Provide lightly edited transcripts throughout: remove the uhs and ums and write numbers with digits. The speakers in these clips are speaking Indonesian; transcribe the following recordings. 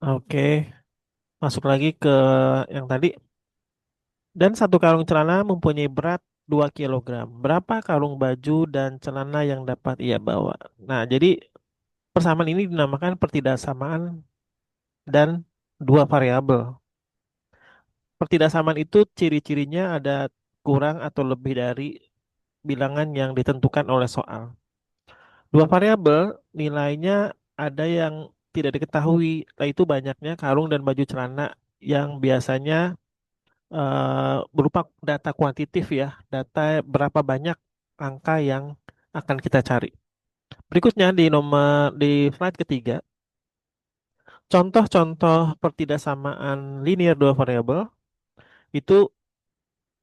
Oke, masuk lagi ke yang tadi. Dan satu karung celana mempunyai berat 2 kilogram. Berapa karung baju dan celana yang dapat ia bawa? Nah, jadi persamaan ini dinamakan pertidaksamaan dan dua variabel. Pertidaksamaan itu ciri-cirinya ada kurang atau lebih dari bilangan yang ditentukan oleh soal. Dua variabel nilainya ada yang tidak diketahui, yaitu banyaknya karung dan baju celana yang biasanya berupa data kuantitatif ya, data berapa banyak angka yang akan kita cari. Berikutnya di slide ketiga, contoh-contoh pertidaksamaan linear dua variabel itu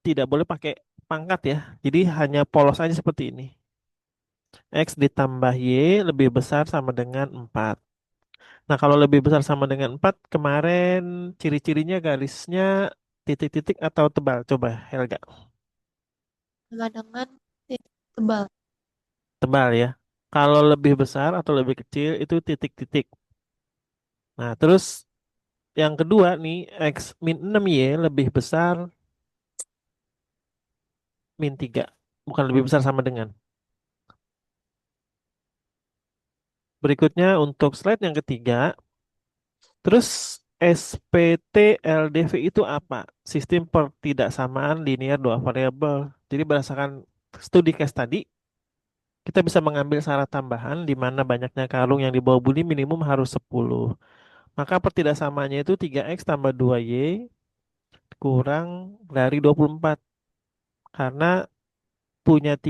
tidak boleh pakai pangkat ya. Jadi hanya polos aja seperti ini. X ditambah Y lebih besar sama dengan 4. Nah, kalau lebih besar sama dengan 4 kemarin ciri-cirinya garisnya titik-titik atau tebal. Coba Helga. Sama dengan titik tebal. Tebal ya. Kalau lebih besar atau lebih kecil itu titik-titik. Nah, terus yang kedua nih, X min 6Y lebih besar min 3. Bukan lebih besar sama dengan. Berikutnya untuk slide yang ketiga, terus SPT LDV itu apa? Sistem pertidaksamaan linear dua variabel. Jadi berdasarkan studi case tadi, kita bisa mengambil syarat tambahan di mana banyaknya karung yang dibawa Budi minimum harus 10. Maka pertidaksamaannya itu 3X tambah 2Y kurang dari 24 karena punya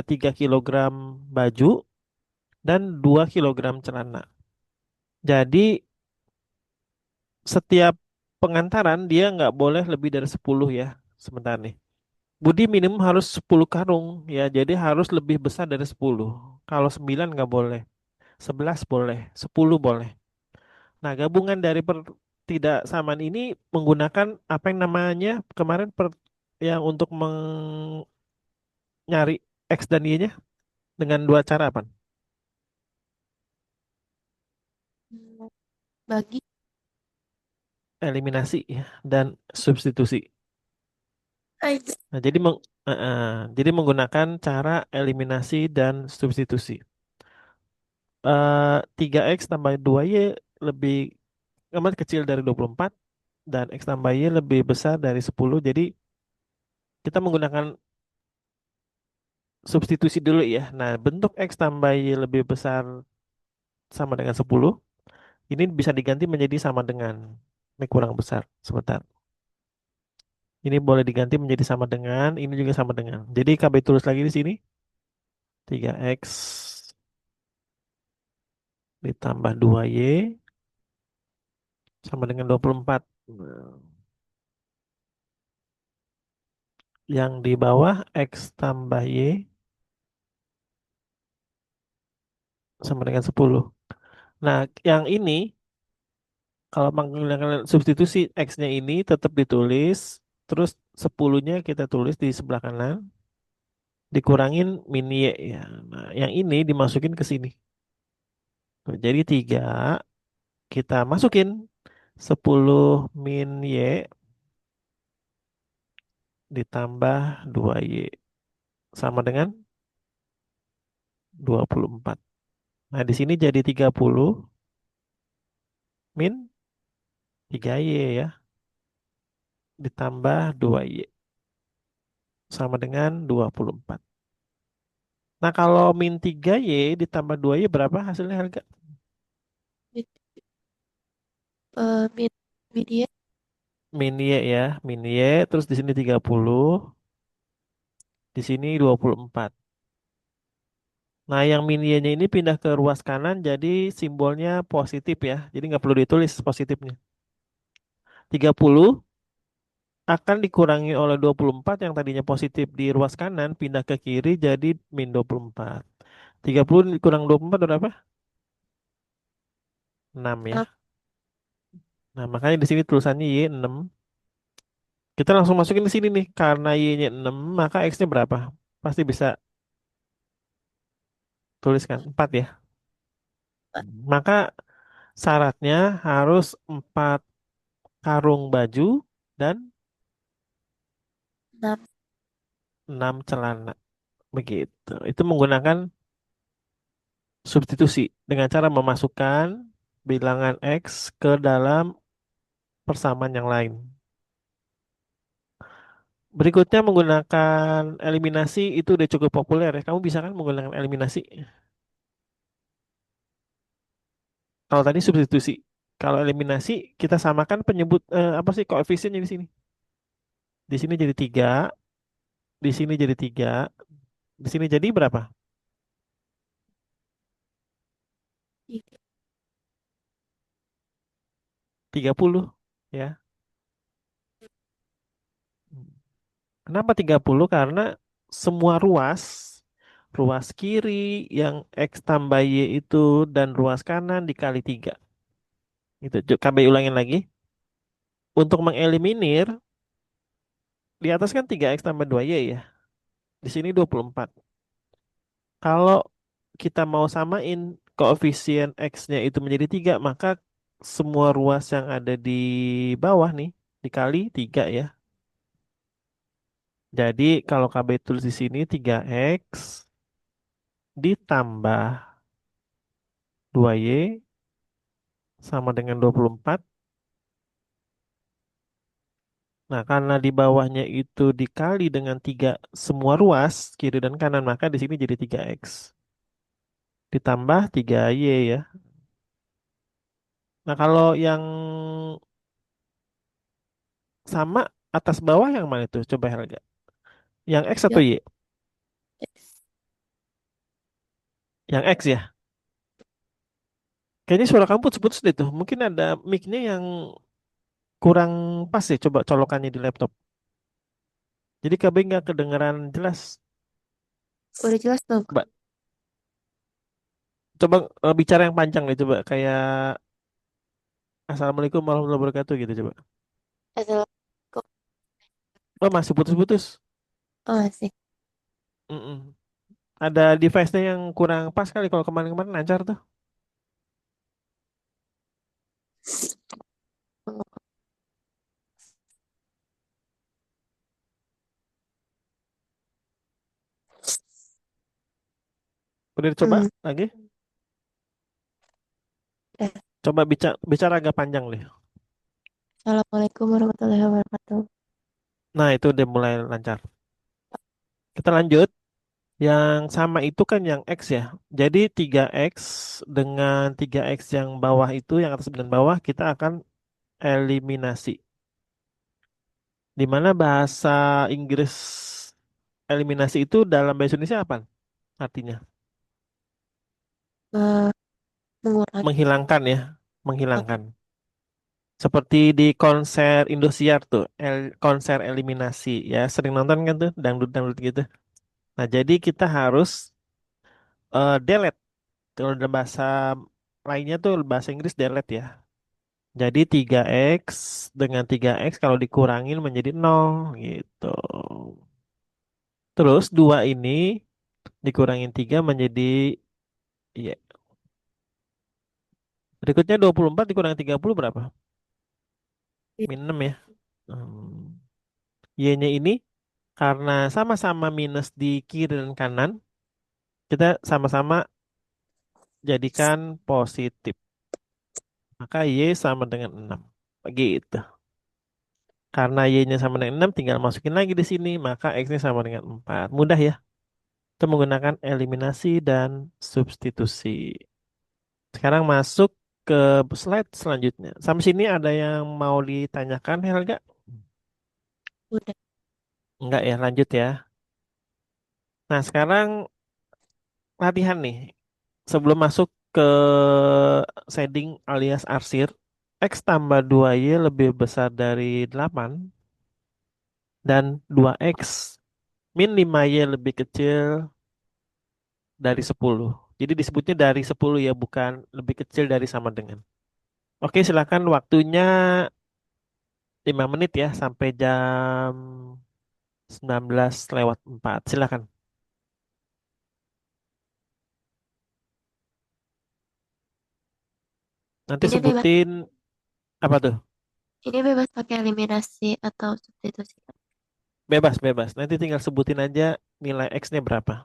3 kilogram baju dan 2 kilogram celana. Jadi setiap pengantaran dia nggak boleh lebih dari 10 ya. Sebentar nih. Budi minimum harus 10 karung ya. Jadi harus lebih besar dari 10. Kalau 9 nggak boleh. 11 boleh. 10 boleh. Nah, gabungan dari tidak samaan ini menggunakan apa yang namanya kemarin yang untuk nyari X dan Y-nya dengan dua cara apa? Hmm, Bagi Eliminasi ya dan substitusi. aja. Nah, jadi menggunakan cara eliminasi dan substitusi. 3X tambah 2Y lebih amat kecil dari 24 dan X tambah Y lebih besar dari 10. Jadi kita menggunakan substitusi dulu ya. Nah, bentuk X tambah Y lebih besar sama dengan 10. Ini bisa diganti menjadi sama dengan. Ini kurang besar. Sebentar. Ini boleh diganti menjadi sama dengan, ini juga sama dengan. Jadi KB tulis lagi di sini. 3X ditambah 2Y sama dengan 24. Nah, yang di bawah X tambah Y sama dengan 10. Nah, yang ini kalau menggunakan substitusi X-nya ini tetap ditulis, terus 10-nya kita tulis di sebelah kanan, dikurangin min Y ya. Nah, yang ini dimasukin ke sini. Tuh, jadi 3 kita masukin 10 min Y ditambah 2Y sama dengan 24. Nah, di sini jadi 30 min 3Y ya, ditambah 2Y sama dengan 24. Nah, kalau min 3Y ditambah 2Y berapa hasilnya harga? Min media Min Y ya, min Y, terus di sini 30, di sini 24. Nah, yang min Y-nya ini pindah ke ruas kanan jadi simbolnya positif ya. Jadi nggak perlu ditulis positifnya. 30 akan dikurangi oleh 24 yang tadinya positif di ruas kanan pindah ke kiri jadi min 24. 30 dikurang 24 berapa? 6 ya. Nah, makanya di sini tulisannya Y 6. Kita langsung masukin di sini nih. Karena Y-nya 6, maka X-nya berapa? Pasti bisa tuliskan 4 ya. Maka Syaratnya harus 4 karung baju dan 6. 6 celana. Begitu. Itu menggunakan substitusi dengan cara memasukkan bilangan X ke dalam persamaan yang lain. Berikutnya menggunakan eliminasi itu udah cukup populer ya. Kamu bisa kan menggunakan eliminasi? Kalau tadi substitusi. Kalau eliminasi kita samakan penyebut apa sih koefisiennya di sini? Di sini jadi 3, di sini jadi 3, di sini jadi berapa? 30 ya. Kenapa 30? Karena semua ruas, ruas kiri yang X tambah Y itu dan ruas kanan dikali 3. Itu KB ulangin lagi. Untuk mengeliminir, di atas kan 3X tambah 2Y ya. Di sini 24. Kalau kita mau samain koefisien X-nya itu menjadi 3, maka semua ruas yang ada di bawah nih dikali 3 ya. Jadi kalau KB tulis di sini 3X ditambah 2Y sama dengan 24. Nah, karena di bawahnya itu dikali dengan 3 semua ruas kiri dan kanan, maka di sini jadi 3X ditambah 3Y ya. Nah, kalau yang sama atas bawah yang mana itu? Coba Helga. Yang X atau Ya, Y? X. Yang X ya. Kayaknya suara kamu putus-putus deh tuh. Mungkin ada mic-nya yang kurang pas ya. Coba colokannya di laptop. Jadi KB nggak kedengeran jelas. Udah jelas belum? Mbak, coba bicara yang panjang deh coba. Kayak Assalamualaikum warahmatullahi wabarakatuh gitu coba. Assalamualaikum. Oh masih putus-putus. Oh, masih. Mm-mm. Ada device-nya yang kurang pas kali kalau kemarin-kemarin lancar tuh. Udah dicoba Hmm. lagi? Eh, Coba bicara bicara agak panjang deh. Assalamualaikum warahmatullahi wabarakatuh. Nah, itu udah mulai lancar. Kita lanjut. Yang sama itu kan yang X ya. Jadi 3X dengan 3X yang bawah itu, yang atas dan bawah, kita akan eliminasi. Di mana bahasa Inggris eliminasi itu dalam bahasa Indonesia apa artinya? Eh, mengurangi. Menghilangkan ya, menghilangkan. Seperti di konser Indosiar tuh, konser eliminasi ya, sering nonton kan tuh dangdut-dangdut gitu. Nah, jadi kita harus delete. Kalau dalam bahasa lainnya tuh bahasa Inggris delete ya. Jadi 3X dengan 3X kalau dikurangin menjadi 0 gitu. Terus 2 ini dikurangin 3 menjadi ya. Berikutnya 24 dikurangin 30 berapa? Min 6 ya. Hmm. Y-nya ini karena sama-sama minus di kiri dan kanan, kita sama-sama jadikan positif. Maka Y sama dengan 6. Begitu. Karena Y-nya sama dengan 6, tinggal masukin lagi di sini. Maka X-nya sama dengan 4. Mudah ya. Kita menggunakan eliminasi dan substitusi. Sekarang masuk ke slide selanjutnya. Sampai sini ada yang mau ditanyakan, Helga? Udah. Enggak ya, lanjut ya. Nah, sekarang latihan nih. Sebelum masuk ke shading alias arsir, X tambah 2Y lebih besar dari 8 dan 2X min 5Y lebih kecil dari 10. Jadi disebutnya dari 10 ya, bukan lebih kecil dari sama dengan. Oke, silakan waktunya 5 menit ya sampai jam 19:04. Silakan. Nanti Ini bebas, sebutin apa tuh? ini bebas pakai eliminasi atau substitusi. Bebas, bebas. Nanti tinggal sebutin aja nilai X-nya berapa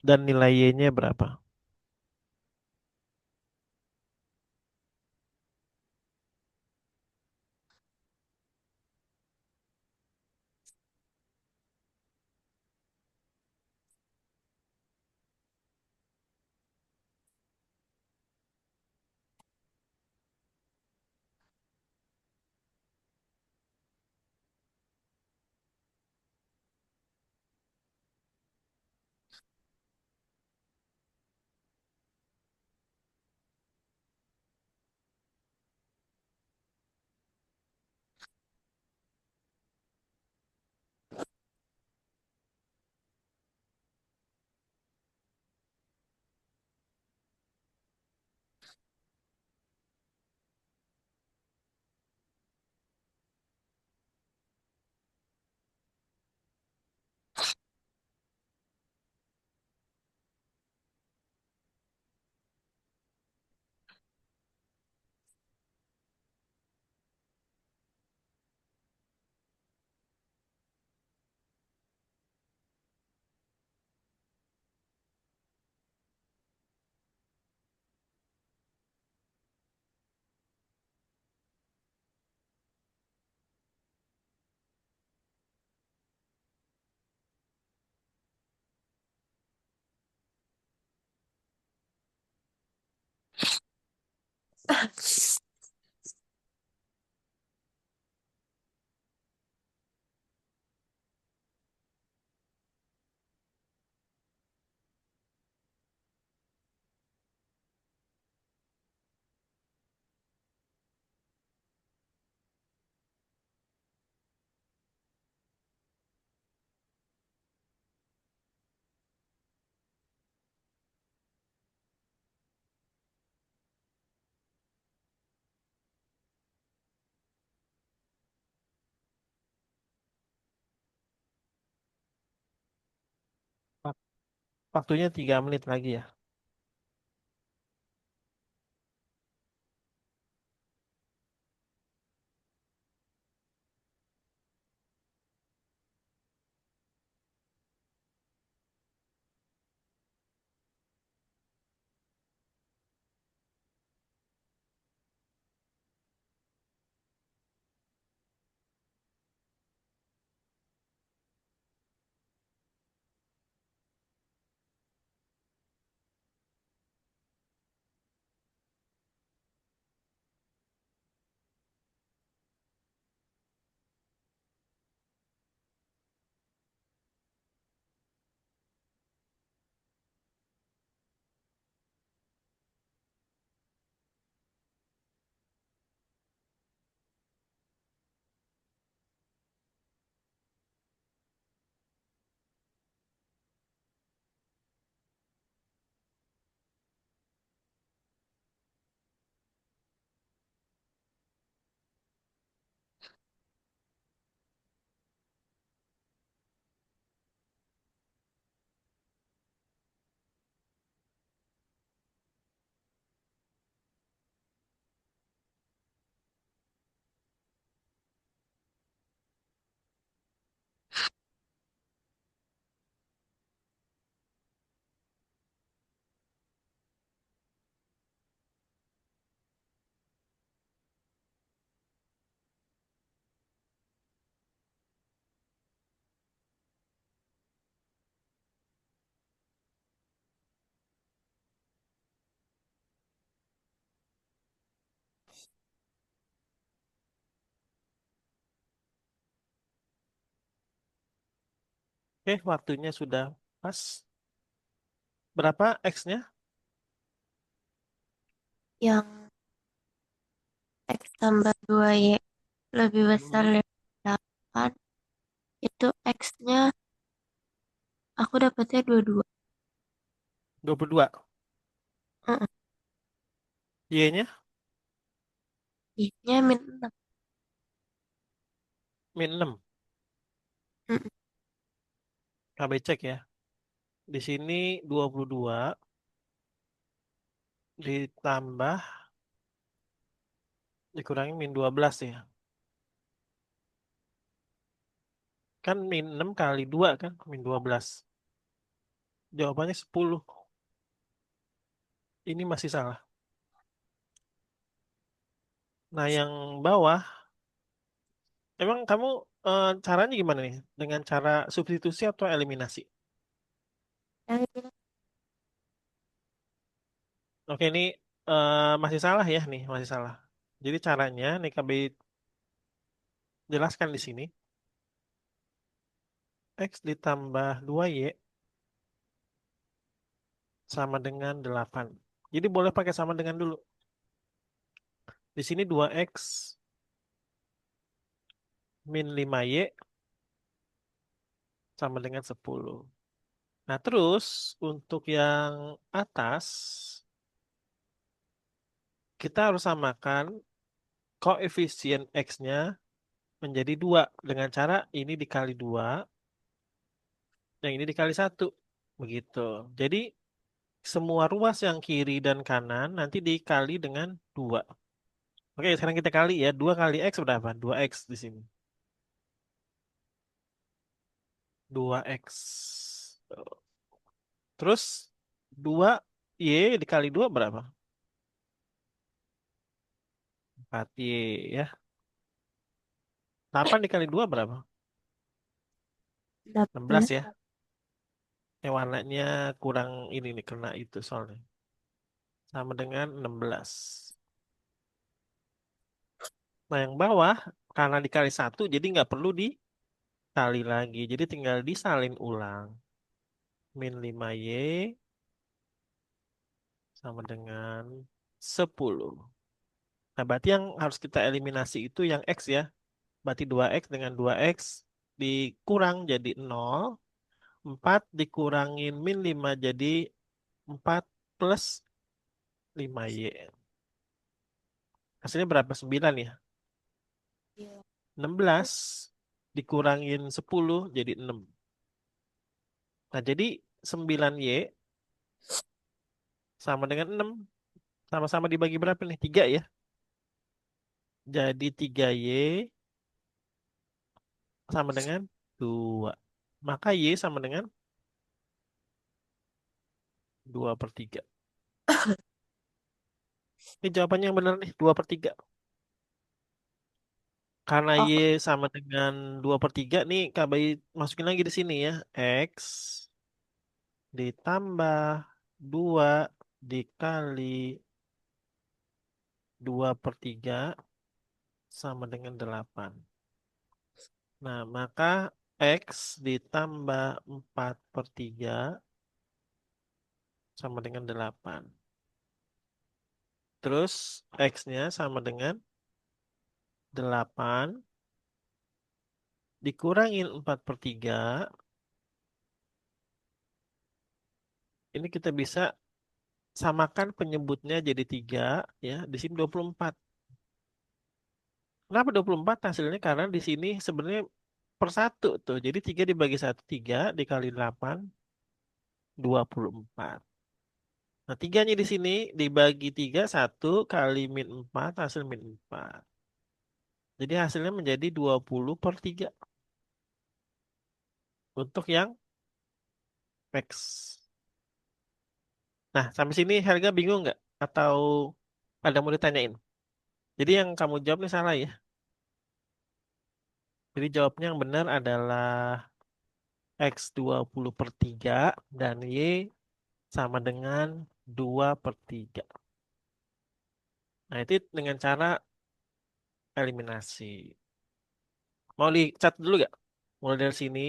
dan nilai Y-nya berapa. Wak- Waktunya 3 menit lagi ya. Oke, waktunya sudah pas. Berapa X-nya? Yang X tambah 2Y lebih besar Hmm, dari 8, itu X-nya aku dapetnya 22. 22. Heeh. Y-nya Y-nya -6. -6. Heeh. KB cek ya. Di sini 22 ditambah Dikurangi min 12 ya. Kan min 6 kali 2 kan, min 12. Jawabannya 10. Ini masih salah. Nah, yang bawah, emang kamu caranya gimana nih? Dengan cara substitusi atau eliminasi? Eliminasi. Oke, ini masih salah ya nih, masih salah. Jadi caranya, nih KB jelaskan di sini. X ditambah 2Y sama dengan 8. Jadi boleh pakai sama dengan dulu. Di sini 2X min 5Y sama dengan 10. Nah, terus untuk yang atas, kita harus samakan koefisien X-nya menjadi 2 dengan cara ini dikali 2, yang ini dikali 1. Begitu. Jadi semua ruas yang kiri dan kanan nanti dikali dengan 2. Oke, sekarang kita kali ya. 2 kali X berapa? 2X di sini. 2X. Terus 2Y dikali 2 berapa? 4Y ya. 8 dikali 2 berapa? 16 18. ya. Yang warnanya kurang ini nih, kena itu soalnya. Sama dengan 16. Nah, yang bawah, karena dikali 1, jadi nggak perlu dikali lagi. Jadi tinggal disalin ulang. Min 5Y sama dengan 10. Nah, berarti yang harus kita eliminasi itu yang X ya. Berarti 2X dengan 2X dikurang jadi 0. 4 dikurangin min 5 jadi 4 plus 5Y. Hasilnya berapa? 9 ya? Iya. 16 dikurangin 10 jadi 6. Nah, jadi 9Y sama dengan 6. Sama-sama dibagi berapa nih? 3 ya. Jadi 3Y sama dengan 2. Maka Y sama dengan 2/3. Ini jawabannya yang benar nih, 2/3. Karena Oh, Y sama dengan 2/3 nih, KBI masukin lagi di sini ya. X ditambah 2 dikali 2/3 sama dengan 8. Nah, maka X ditambah 4/3 sama dengan 8. Terus X-nya sama dengan 8 dikurangin 4/3. Ini kita bisa samakan penyebutnya jadi 3 ya. Di sini 24. Kenapa 24 hasilnya? Karena di sini sebenarnya per satu tuh. Jadi 3 dibagi satu 3 dikali 8 24. Nah, tiganya di sini dibagi 3 1 kali min 4 hasil min 4. Jadi hasilnya menjadi 20/3 untuk yang X. Nah, sampai sini Helga bingung nggak? Atau ada mau ditanyain? Jadi yang kamu jawab ini salah ya. Jadi jawabnya yang benar adalah X 20/3 dan Y sama dengan 2/3. Nah, itu dengan cara eliminasi. Mau dicat dulu gak? Mulai dari sini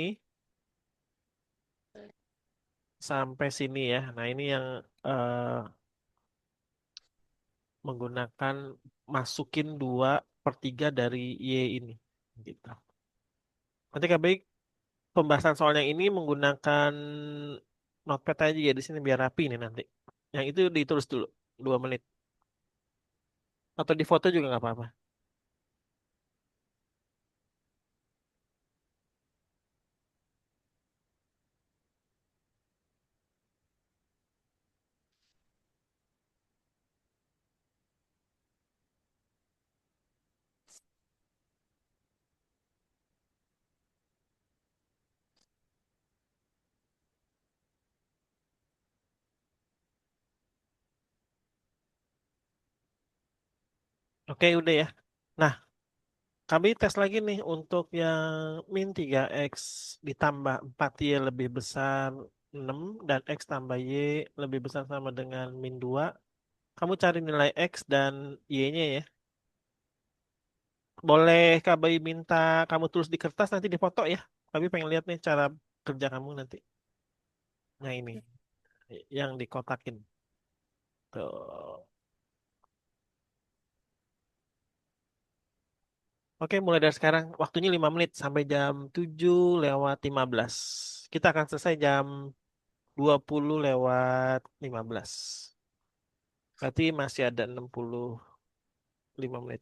sampai sini ya. Nah, ini yang menggunakan masukin 2/3 dari Y ini. Gitu. Nanti KBI pembahasan soal yang ini menggunakan notepad aja ya di sini biar rapi nih nanti. Yang itu ditulis dulu 2 menit. Atau di foto juga nggak apa-apa. Oke, udah ya. Nah, kami tes lagi nih untuk yang min 3x ditambah 4y lebih besar 6 dan x tambah y lebih besar sama dengan min 2. Kamu cari nilai x dan y-nya ya. Boleh Kak minta kamu tulis di kertas nanti difoto ya. Kami pengen lihat nih cara kerja kamu nanti. Nah ini, yang dikotakin. Tuh. Oke, mulai dari sekarang. Waktunya 5 menit sampai jam 7:15. Kita akan selesai jam 20:15. Berarti masih ada 65 menit.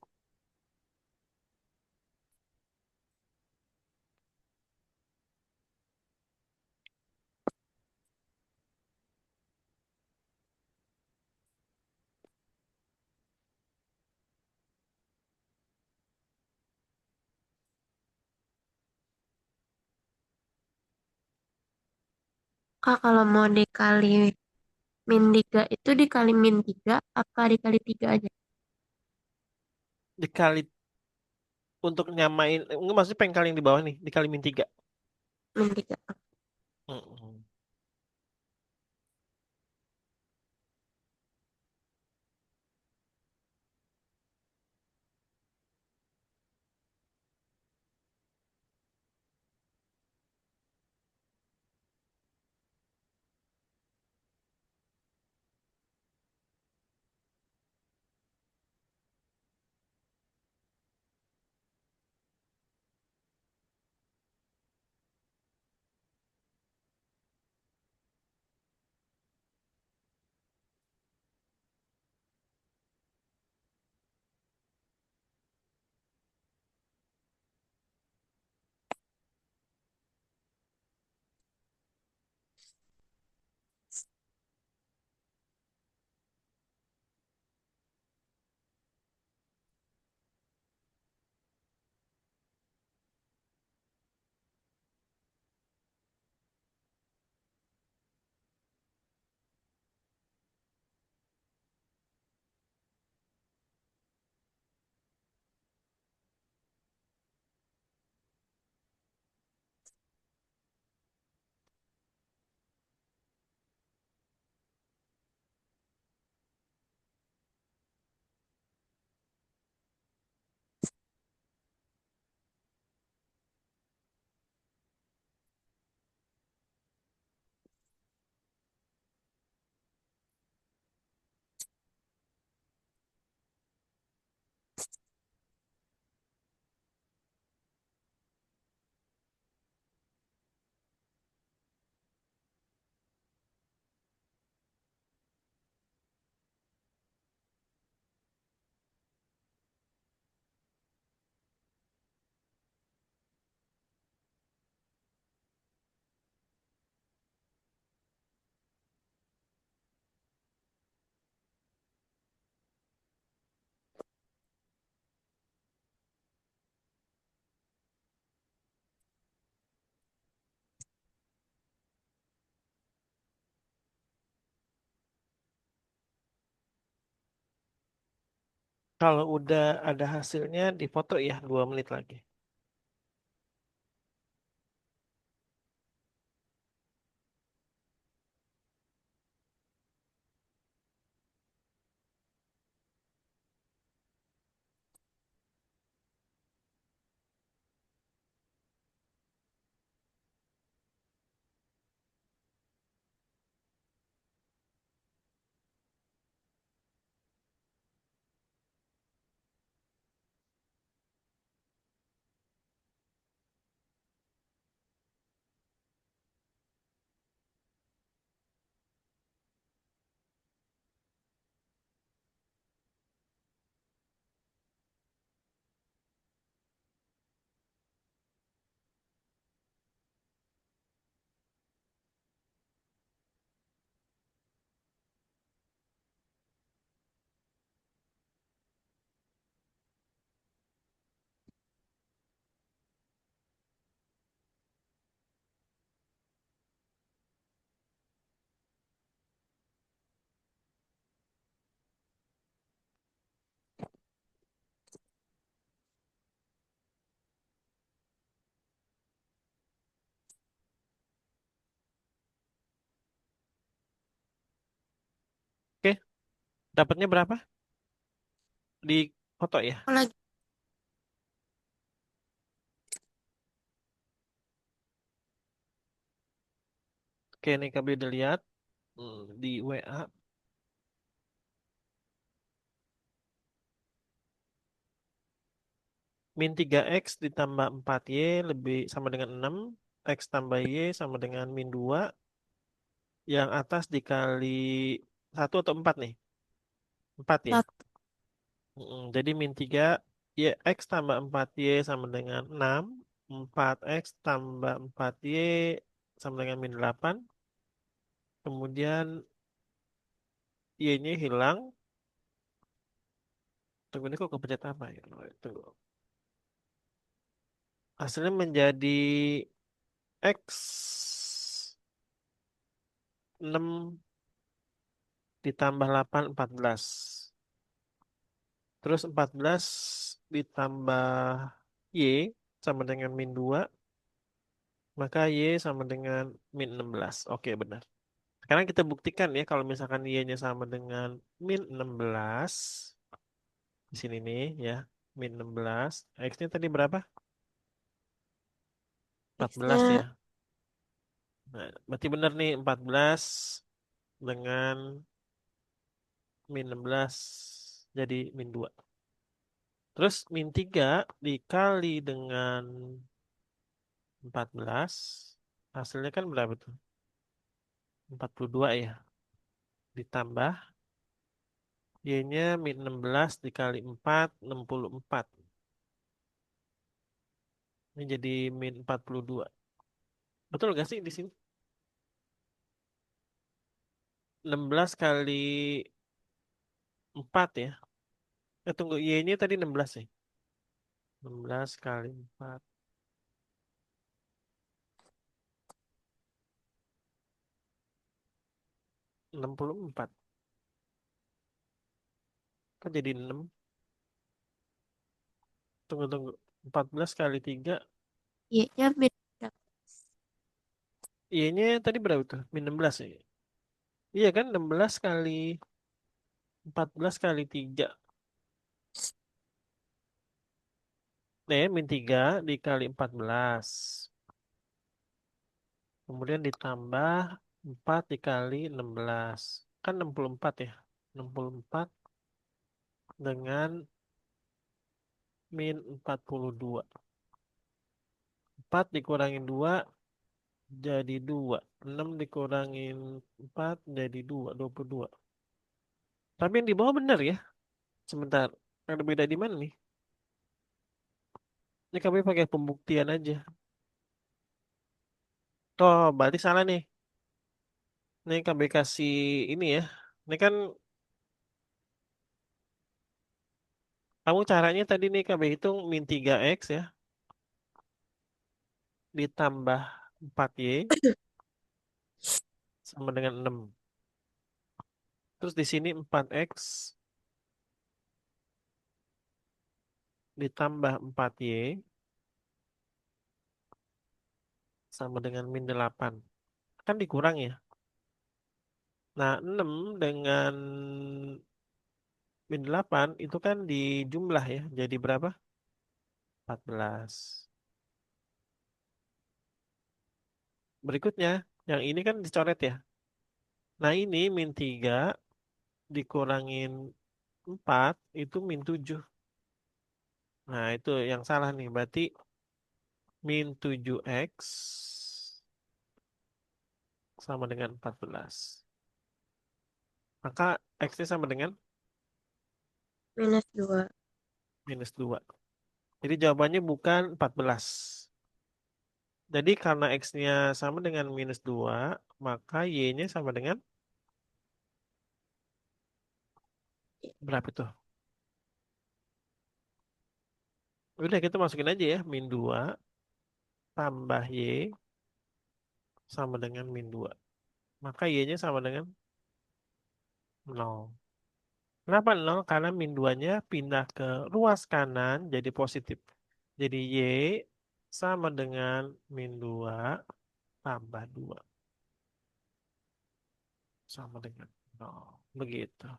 Kak, kalau mau dikali min 3 itu dikali min 3 apa dikali 3 aja? Dikali untuk nyamain, enggak maksudnya pengkal yang di bawah nih, dikali min 3. Min 3. Kalau udah ada hasilnya difoto ya 2 menit lagi. Dapatnya berapa? Di foto ya? Aku lagi Oke, nih KB udah lihat. Di WA. Min 3X ditambah 4Y lebih sama dengan 6. X tambah Y sama dengan min 2. Yang atas dikali 1 atau 4 nih? 4 ya? satu. Jadi min 3 Y, X tambah 4Y sama dengan 6. 4X tambah 4Y sama dengan min 8. Kemudian Y-nya hilang. Tunggu ini kok kepencet apa ya? Tunggu. Hasilnya menjadi X 6 ditambah 8 14. Terus 14 ditambah Y sama dengan min 2, maka Y sama dengan min 16. Oke, benar. Sekarang kita buktikan ya kalau misalkan Y-nya sama dengan min 16 di sini nih ya, min 16. X-nya tadi berapa? 14 X-nya ya. Nah, berarti benar nih 14 dengan min 16 jadi min 2. Terus min 3 dikali dengan 14 hasilnya kan berapa tuh? 42 ya. Ditambah Y-nya min 16 dikali 4 64. Ini jadi min 42. Betul gak sih di sini? 16 kali 4 ya. Tunggu, Y-nya tadi 16 ya. 16 kali 4 64. Kan jadi 6. Tunggu, tunggu. 14 kali 3. Y-nya min berapa? Y-nya tadi berapa tuh? Min 16 ya. Iya kan 16 kali 14 kali 3. Nih, min 3 dikali 14. Kemudian ditambah 4 dikali 16. Kan 64 ya. 64 dengan min 42. 4 dikurangin 2 jadi 2. 6 dikurangin 4 jadi 2. 22. Tapi yang di bawah benar ya. Sebentar. Ada beda di mana nih? Ini kami pakai pembuktian aja. Oh, berarti salah nih. Ini kami kasih ini ya. Ini kan kamu caranya tadi nih kami hitung min 3X ya. Ditambah 4Y sama dengan 6. Terus di sini 4X ditambah 4Y sama dengan min 8. Kan dikurang ya. Nah, 6 dengan min 8 itu kan dijumlah ya. Jadi berapa? 14. Berikutnya, yang ini kan dicoret ya. Nah, ini min 3 dikurangin 4 itu min 7. Nah, itu yang salah nih. Berarti min 7X sama dengan 14. Maka X-nya sama dengan -2. minus 2. Jadi jawabannya bukan 14. Jadi karena X-nya sama dengan minus 2, maka Y-nya sama dengan berapa itu? Udah kita masukin aja ya, min 2 tambah Y sama dengan min 2. Maka Y-nya sama dengan 0. Kenapa 0? Karena min 2-nya pindah ke ruas kanan jadi positif. Jadi Y sama dengan min 2 tambah 2 sama dengan 0. Begitu.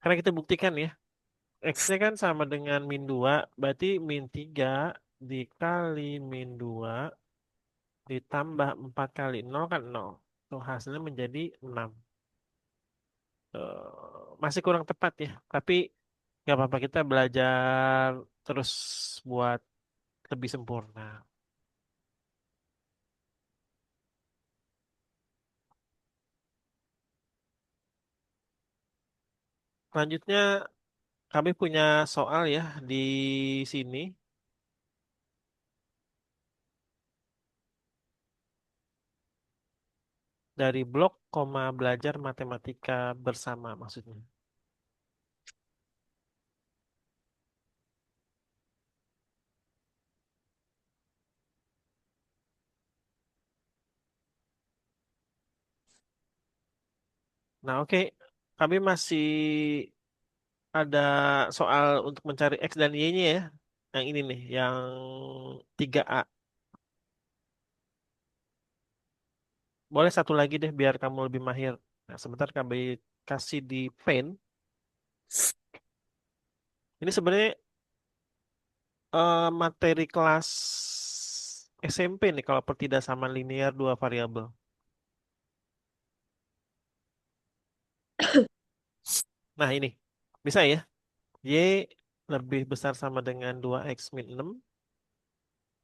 Karena kita buktikan ya, X-nya kan sama dengan min 2, berarti min 3 dikali min 2 ditambah 4 kali 0 kan 0. Tuh hasilnya menjadi 6. Masih kurang tepat ya, tapi nggak apa-apa kita belajar terus buat lebih sempurna. Selanjutnya kami punya soal ya di sini dari blog koma belajar matematika bersama maksudnya. Nah, oke. Kami masih ada soal untuk mencari X dan Y-nya ya. Yang ini nih, yang 3A. Boleh satu lagi deh biar kamu lebih mahir. Nah, sebentar kami kasih di pen. Ini sebenarnya materi kelas SMP nih kalau pertidaksamaan linear dua variabel. Nah, ini. Bisa ya? Y lebih besar sama dengan 2X min 6.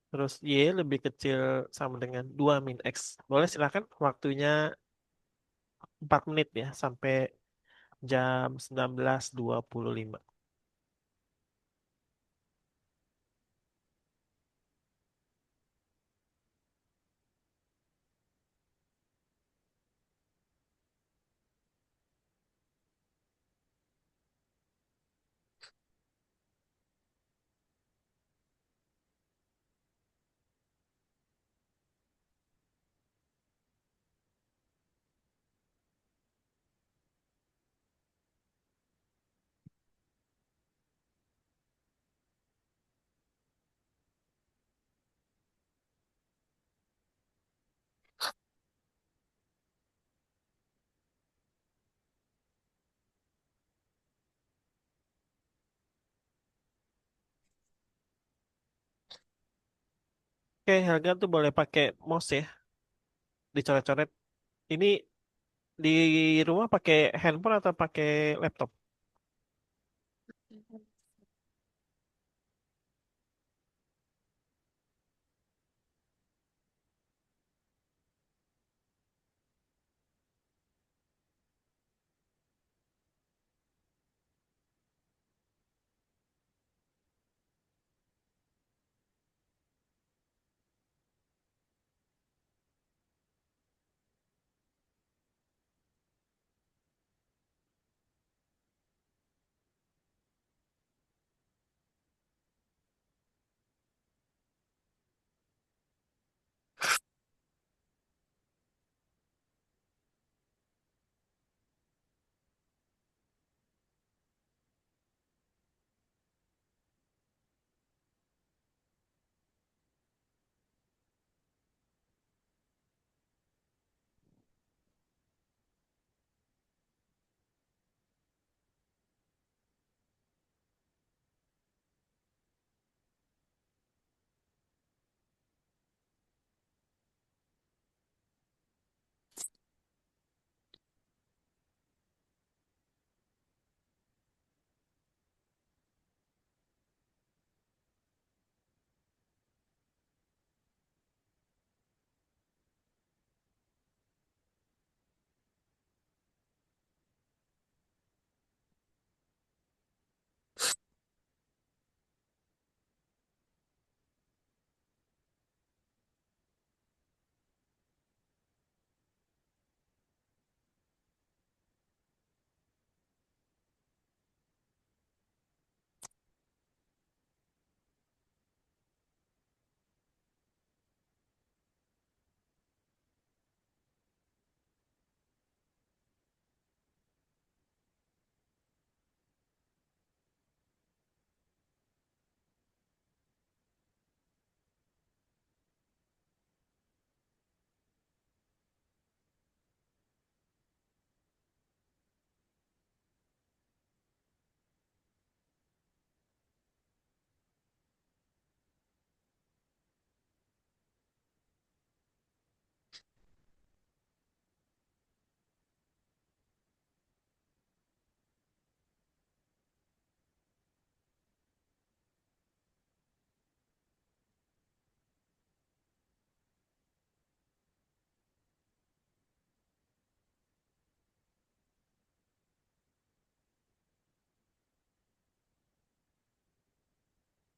Terus Y lebih kecil sama dengan 2 min X. Boleh silakan waktunya 4 menit ya sampai jam 19.25. Oke, Helga tuh boleh pakai mouse ya, dicoret-coret. Ini di rumah pakai handphone atau pakai laptop?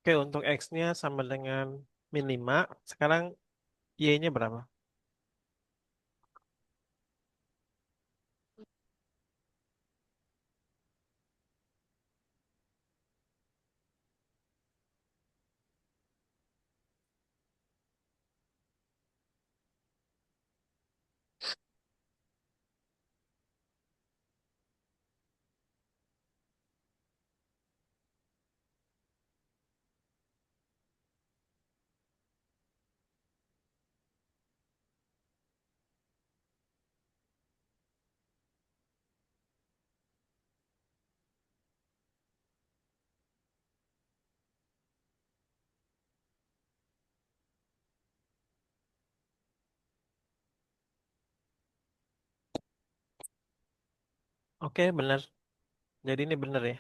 Oke, untuk X-nya sama dengan min 5. Sekarang Y-nya berapa? Oke, benar. Jadi ini benar ya.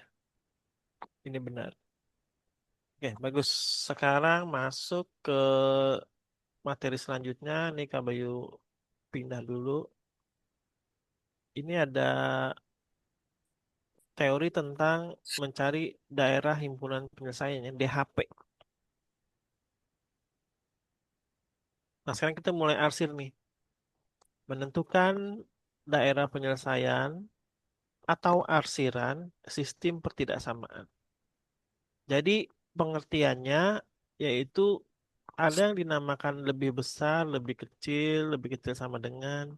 Ini benar. Oke, bagus. Sekarang masuk ke materi selanjutnya. Nih Kak Bayu pindah dulu. Ini ada teori tentang mencari daerah himpunan penyelesaiannya, DHP. Nah, sekarang kita mulai arsir nih. Menentukan daerah penyelesaian atau arsiran sistem pertidaksamaan. Jadi pengertiannya yaitu ada yang dinamakan lebih besar, lebih kecil sama dengan,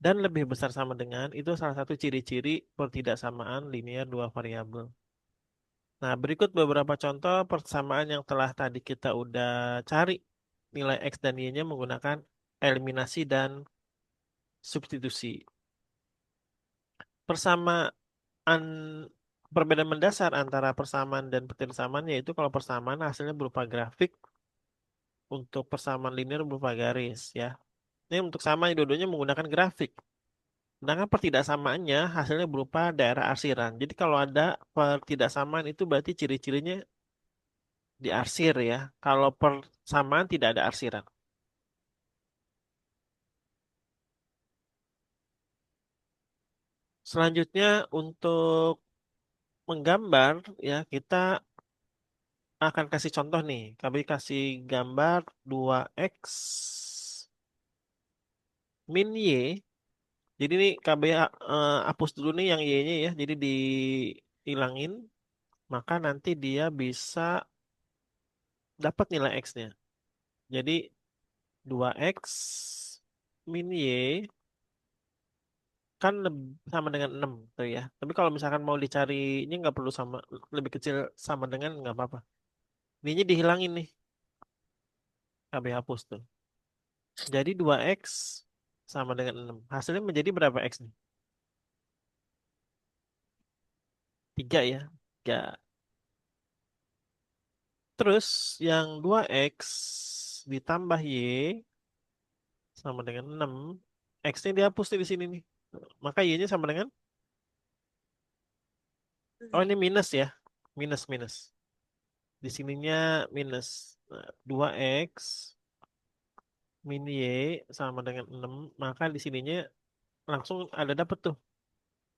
dan lebih besar sama dengan itu salah satu ciri-ciri pertidaksamaan linear dua variabel. Nah, berikut beberapa contoh persamaan yang telah tadi kita udah cari nilai X dan Y-nya menggunakan eliminasi dan substitusi. Persamaan perbedaan mendasar antara persamaan dan persamaan yaitu kalau persamaan hasilnya berupa grafik, untuk persamaan linear berupa garis ya. Ini untuk sama dua-duanya menggunakan grafik. Sedangkan pertidaksamaannya hasilnya berupa daerah arsiran. Jadi kalau ada pertidaksamaan itu berarti ciri-cirinya diarsir ya. Kalau persamaan tidak ada arsiran. Selanjutnya untuk menggambar ya kita akan kasih contoh nih. Kami kasih gambar 2x min y. Jadi nih KB hapus dulu nih yang y-nya ya. Jadi dihilangin. Maka nanti dia bisa dapat nilai x-nya. Jadi 2x min y kan sama dengan 6 tuh ya. Tapi kalau misalkan mau dicari ini nggak perlu sama, lebih kecil sama dengan nggak apa-apa. Ini dihilangin nih. KB hapus tuh. Jadi 2x sama dengan 6. Hasilnya menjadi berapa x nih? 3 ya. 3. Terus yang 2x ditambah y sama dengan 6. X-nya dihapus nih di sini nih. Maka y-nya sama dengan, oh ini minus ya. Minus, minus. Di sininya minus. Nah, 2x min y sama dengan 6. Maka di sininya langsung ada dapet tuh.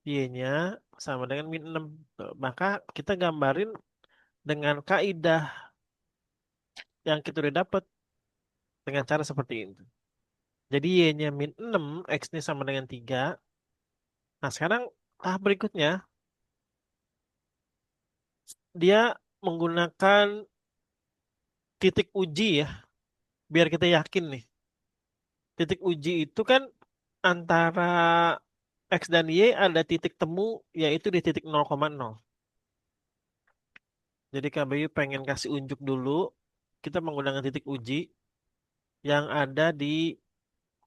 Y-nya sama dengan min 6. Tuh, maka kita gambarin dengan kaidah yang kita udah dapat dengan cara seperti itu. Jadi Y-nya min 6, X-nya sama dengan 3. Nah, sekarang tahap berikutnya, dia menggunakan titik uji ya, biar kita yakin nih. Titik uji itu kan antara X dan Y ada titik temu, yaitu di titik 0,0. Jadi KBU pengen kasih unjuk dulu, kita menggunakan titik uji yang ada di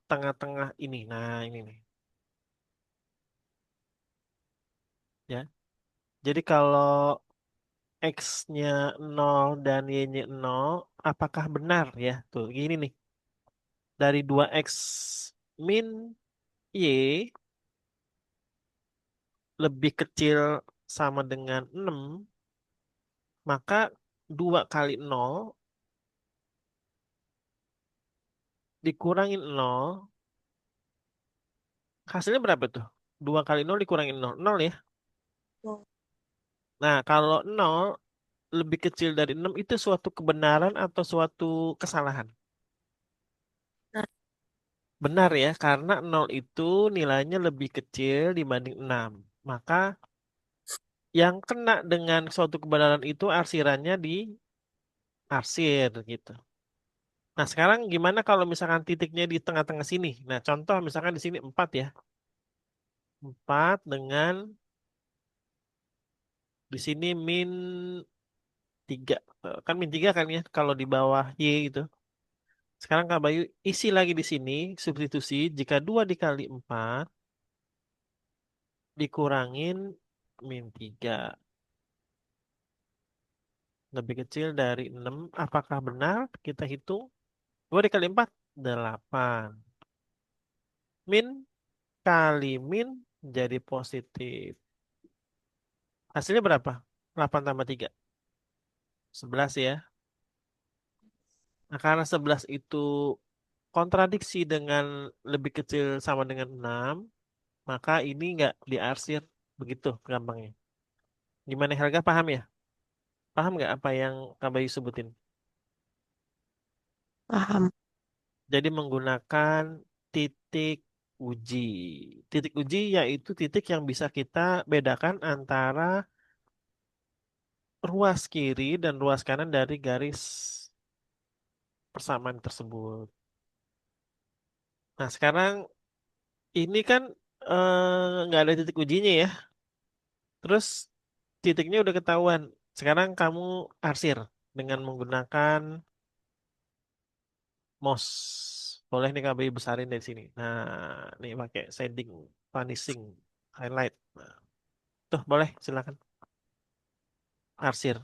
tengah-tengah ini. Nah, ini nih. Ya. Jadi kalau X-nya 0 dan Y-nya 0, apakah benar ya? Tuh, gini nih. Dari 2X min Y lebih kecil sama dengan 6, maka 2 kali 0 dikurangin 0, hasilnya berapa tuh? 2 kali 0 dikurangin 0, 0 ya. Wow. Nah, kalau 0 lebih kecil dari 6 itu suatu kebenaran atau suatu kesalahan? Nah, Benar ya, karena 0 itu nilainya lebih kecil dibanding 6. Maka yang kena dengan suatu kebenaran itu arsirannya diarsir gitu. Nah, sekarang gimana kalau misalkan titiknya di tengah-tengah sini? Nah, contoh misalkan di sini 4 ya. 4 dengan di sini min 3. Kan min 3 kan ya kalau di bawah Y itu. Sekarang Kak Bayu isi lagi di sini, substitusi jika 2 dikali 4 dikurangin min 3 lebih kecil dari 6. Apakah benar? Kita hitung. 2 dikali 4 8. Min kali min jadi positif. Hasilnya berapa? 8 tambah 3. 11 ya. Nah, karena 11 itu kontradiksi dengan lebih kecil sama dengan 6, maka ini nggak diarsir. Begitu gampangnya. Gimana Helga, paham ya? Paham nggak apa yang Kak Bayu sebutin? paham. Jadi menggunakan titik uji. Titik uji yaitu titik yang bisa kita bedakan antara ruas kiri dan ruas kanan dari garis persamaan tersebut. Nah, sekarang ini kan nggak ada titik ujinya ya. Terus titiknya udah ketahuan. Sekarang kamu arsir dengan menggunakan mouse. Boleh nih KBI besarin dari sini. Nah, nih pakai shading, vanishing, highlight. Nah, tuh boleh silakan arsir.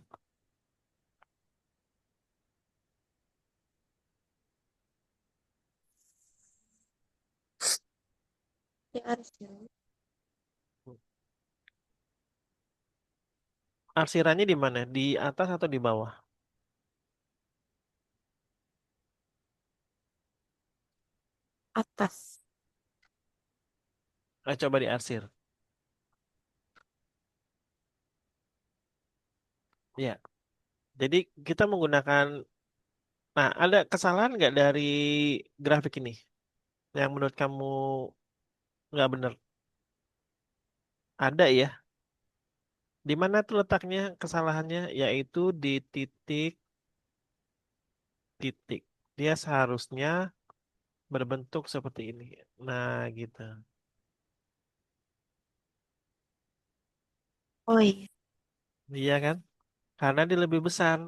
Ya, Arsyil. Arsirannya di mana? Di atas atau di bawah? Atas. Coba diarsir. Ya. Jadi kita menggunakan. Nah, ada kesalahan nggak dari grafik ini yang menurut kamu nggak benar? Ada ya. Di mana tuh letaknya kesalahannya? Yaitu di titik. Dia seharusnya berbentuk seperti ini. Nah, gitu. Oh iya. Iya kan? Karena dia lebih besar.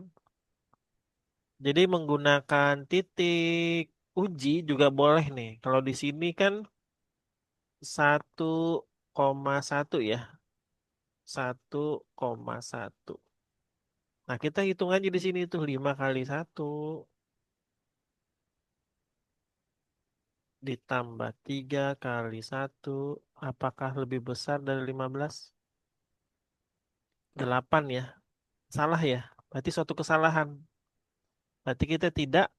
Jadi menggunakan titik uji juga boleh nih. Kalau di sini kan 1,1 ya. 1,1. Nah, kita hitung aja di sini tuh 5 kali 1 ditambah 3 kali 1. Apakah lebih besar dari 15? 8 ya. Salah ya. Berarti suatu kesalahan. Berarti kita tidak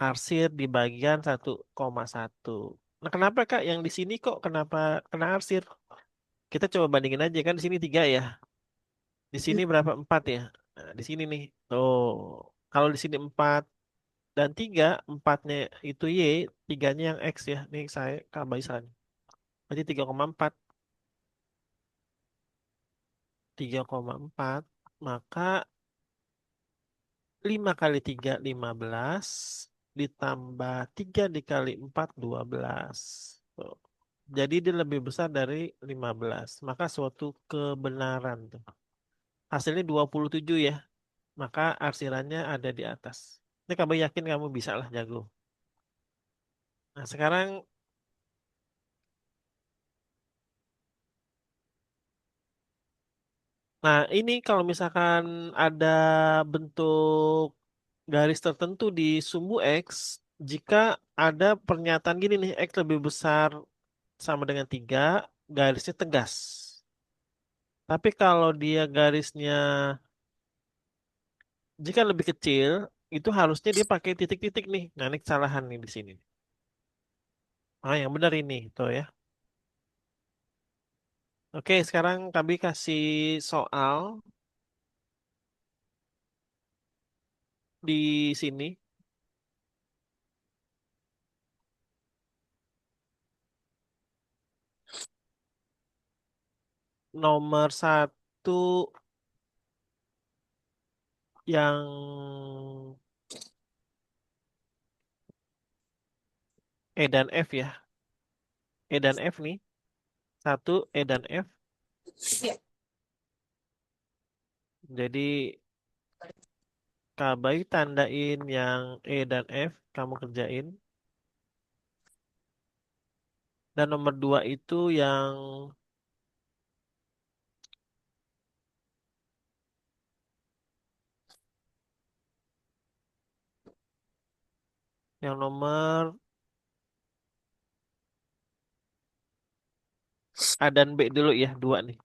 arsir di bagian 1,1. Nah, kenapa Kak yang di sini kok kenapa kena arsir? Kita coba bandingin aja kan di sini 3 ya. Di sini Hmm. berapa? 4 ya. Nah, di sini nih. Tuh. Kalau di sini 4 dan 3, 4-nya itu Y, 3-nya yang X ya. Nih saya tambah salah. Berarti 3,4. 3,4. Maka 5 kali 3 15. Ditambah 3 dikali 4 12. Tuh. Jadi dia lebih besar dari 15. Maka suatu kebenaran tuh. Hasilnya 27 ya. Maka arsirannya ada di atas. Ini kamu yakin kamu bisa lah jago. Nah sekarang, nah ini kalau misalkan ada bentuk garis tertentu di sumbu X, jika ada pernyataan gini nih, X lebih besar sama dengan 3, garisnya tegas. Tapi kalau dia garisnya, jika lebih kecil, itu harusnya dia pakai titik-titik nih. Nah ini kesalahan nih di sini. Ah yang benar ini, tuh ya. Oke, sekarang kami kasih soal. di sini. Nomor satu yang E dan F ya. E dan F nih. Satu E dan F. Jadi Kak Bayu tandain yang E dan F. Kamu kerjain. Dan nomor dua itu yang nomor A dan B dulu ya. Dua nih.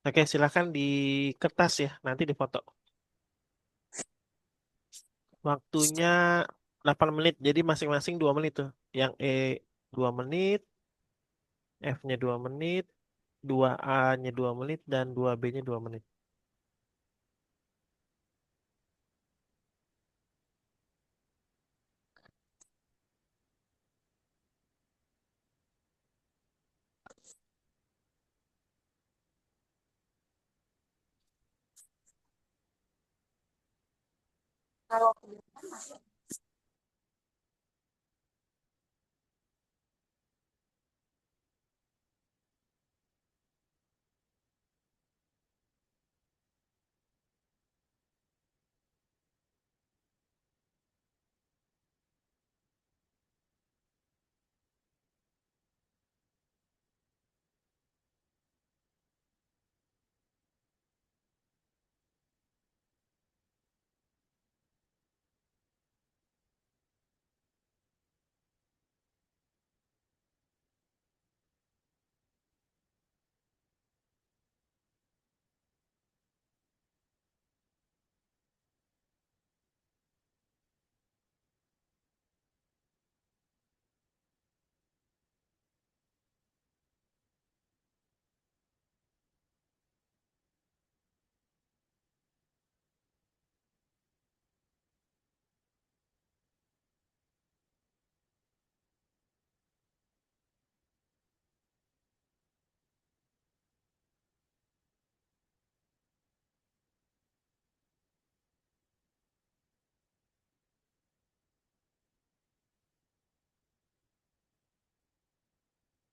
Oke, silahkan di kertas ya. Nanti difoto. Waktunya 8 menit. Jadi masing-masing 2 menit tuh. Yang E 2 menit. F-nya 2 menit. Dua A-nya 2 menit. Dan dua B-nya 2 menit.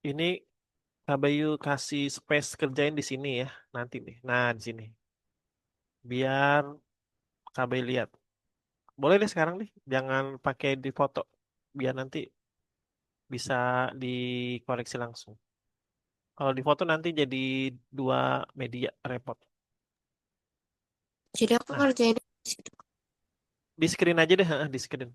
Ini Kak Bayu kasih space kerjain di sini ya. Nanti nih. Nah, di sini. Biar Kak Bayu lihat. Boleh deh sekarang nih. Jangan pakai di foto. Biar nanti bisa dikoreksi langsung. Kalau di foto nanti jadi dua media repot. Jadi aku Nah, ngerjain di situ. di screen aja deh, di screen.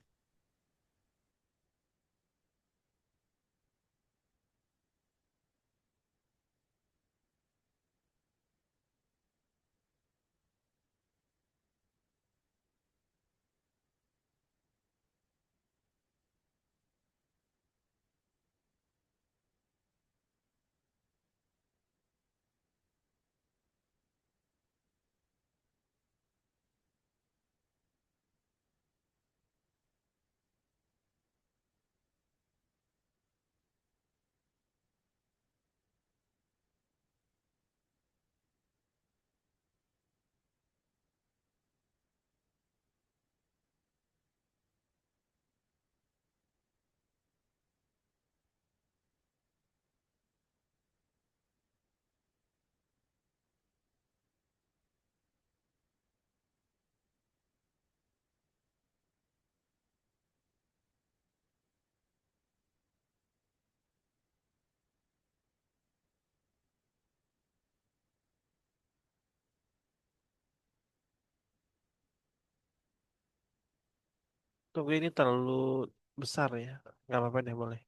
Tunggu ini terlalu besar ya. Nggak apa-apa deh, boleh.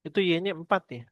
Itu Y-nya 4 ya.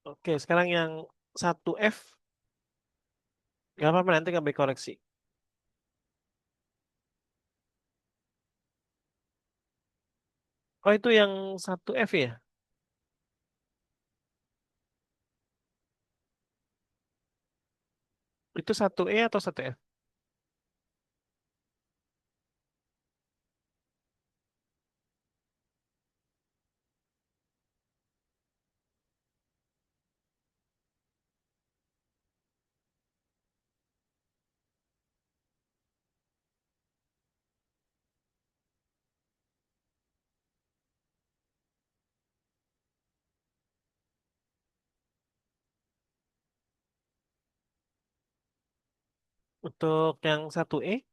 Oke, sekarang yang 1F. Gak apa-apa nanti kami koreksi. Oh itu yang 1F ya? Itu 1E atau 1F? Untuk yang 1E,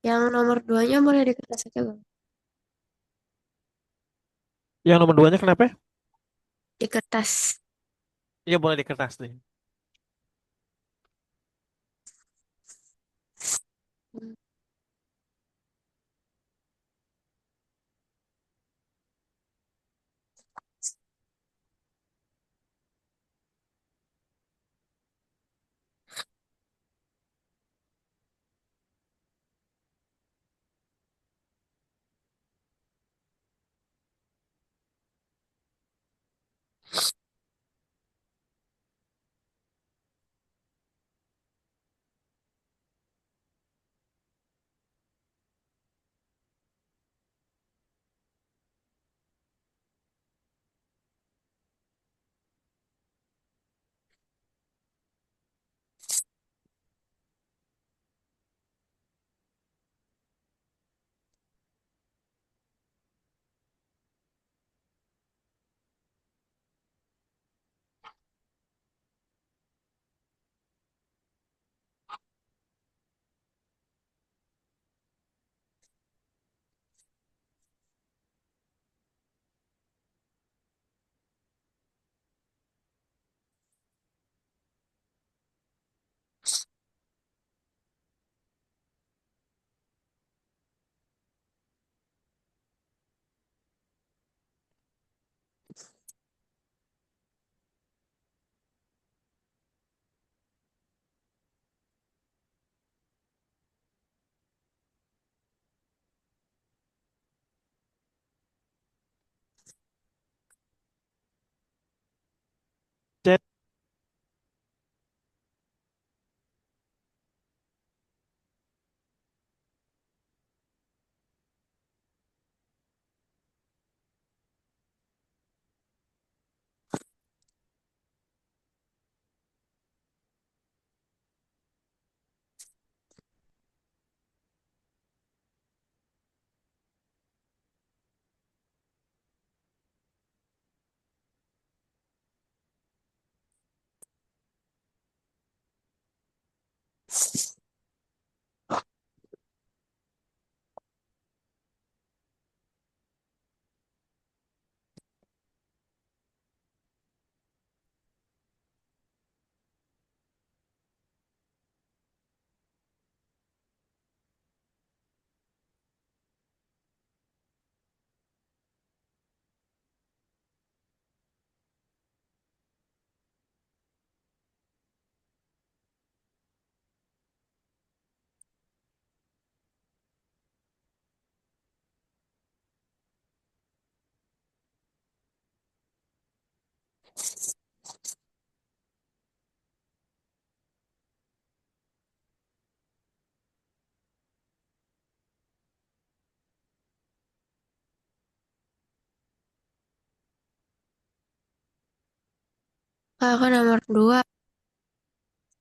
Yang nomor duanya boleh di kertas aja bang. yang nomor duanya kenapa? Di kertas. Iya boleh di kertas nih. Kakak nomor 2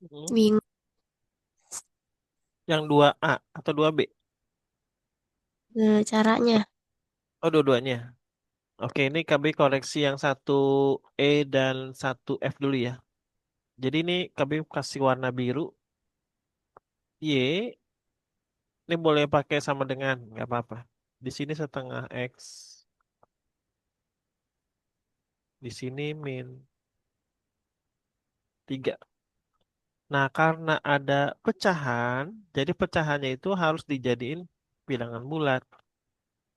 Hmm. bingung Yang 2A atau 2B? caranya. Oh, dua-duanya. Oke, ini KB koreksi yang satu E dan satu F dulu ya. Jadi ini KB kasih warna biru. Y, ini boleh pakai sama dengan, nggak apa-apa. Di sini setengah X, di sini min 3. Nah, karena ada pecahan, jadi pecahannya itu harus dijadiin bilangan bulat.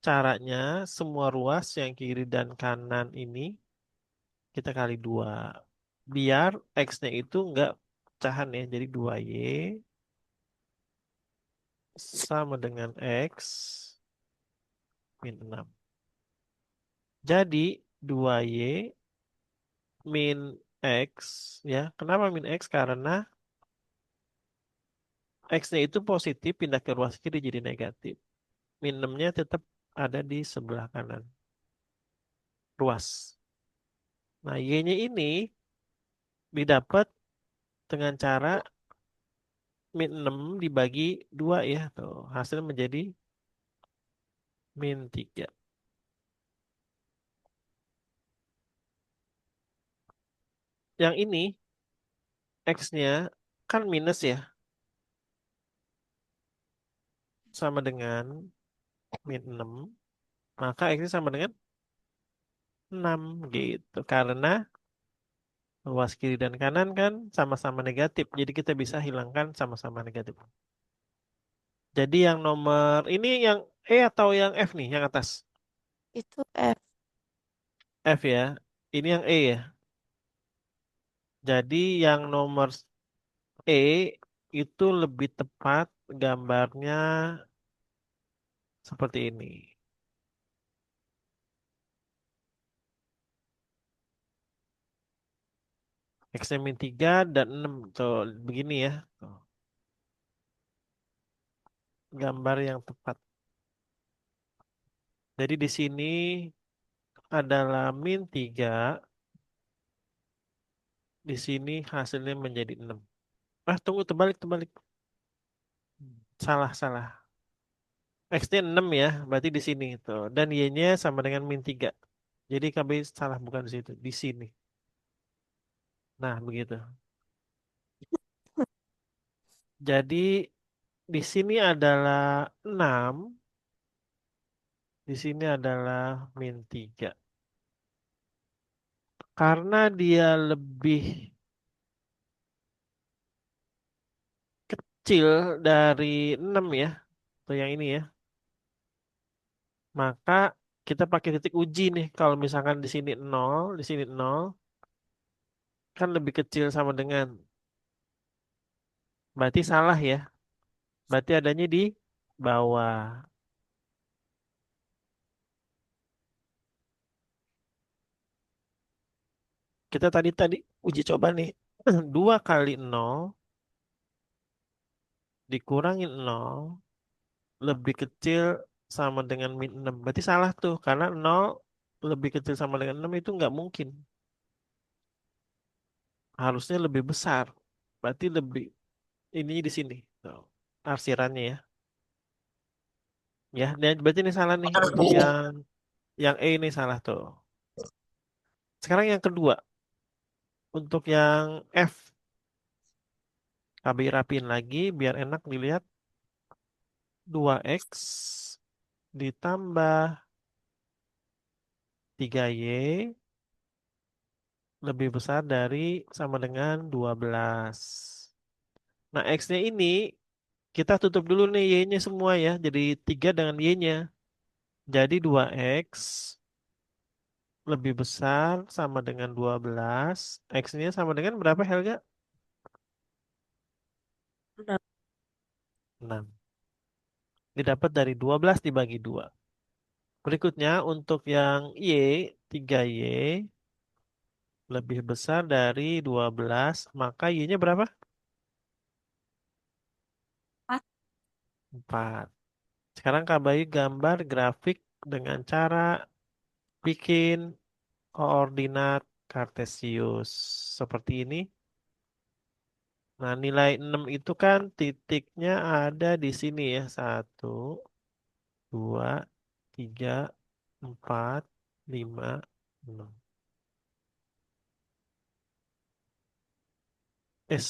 Caranya, semua ruas yang kiri dan kanan ini kita kali 2. Biar X-nya itu nggak pecahan ya. Jadi 2Y sama dengan X min 6. Jadi 2Y min X ya. Kenapa min X? Karena X-nya itu positif pindah ke ruas kiri jadi negatif. Min 6-nya tetap ada di sebelah kanan ruas. Nah, Y-nya ini didapat dengan cara min 6 dibagi 2 ya. Tuh, hasil menjadi min 3. Yang ini X-nya kan minus ya, sama dengan min 6. Maka X-nya sama dengan 6 gitu. Karena luas kiri dan kanan kan sama-sama negatif. Jadi kita bisa hilangkan sama-sama negatif. Jadi yang nomor ini yang E atau yang F nih, yang atas? Itu F. F ya. Ini yang E ya. Jadi yang nomor E itu lebih tepat gambarnya seperti ini. X-nya min 3 dan 6. Tuh, begini ya. Tuh, gambar yang tepat. Jadi di sini adalah min 3. Di sini hasilnya menjadi 6. Ah, tunggu, terbalik, terbalik. Salah, salah. X-nya 6 ya, berarti di sini. Tuh. Dan Y-nya sama dengan min 3. Jadi KB salah bukan di situ, di sini. Nah, begitu. Jadi di sini adalah 6, di sini adalah min 3. Karena dia lebih kecil dari 6 ya, atau yang ini ya, maka kita pakai titik uji nih. Kalau misalkan di sini 0, di sini 0, kan lebih kecil sama dengan. Berarti salah ya. Berarti adanya di bawah. Kita tadi tadi uji coba nih. 2 kali 0 dikurangin 0 lebih kecil sama dengan min 6. Berarti salah tuh. Karena 0 lebih kecil sama dengan 6 itu nggak mungkin. Harusnya lebih besar. Berarti lebih ini di sini. Tuh, arsirannya ya. Ya, dan berarti ini salah nih untuk yang E ini salah tuh. Sekarang yang kedua, untuk yang F, KB rapiin lagi biar enak dilihat. 2X ditambah 3Y lebih besar dari sama dengan 12. Nah, X-nya ini kita tutup dulu nih Y-nya semua ya. Jadi 3 dengan Y-nya. Jadi 2X lebih besar sama dengan 12. X-nya sama dengan berapa Helga? Nah, 6. Didapat dari 12 dibagi 2. Berikutnya untuk yang Y, 3Y lebih besar dari 12, maka Y-nya berapa? 4. 4. Sekarang Kak Bayu gambar grafik dengan cara bikin koordinat K kartesius seperti ini. Nah, nilai 6 itu kan titiknya ada di sini ya. Satu, dua, tiga, empat, lima, enam. S.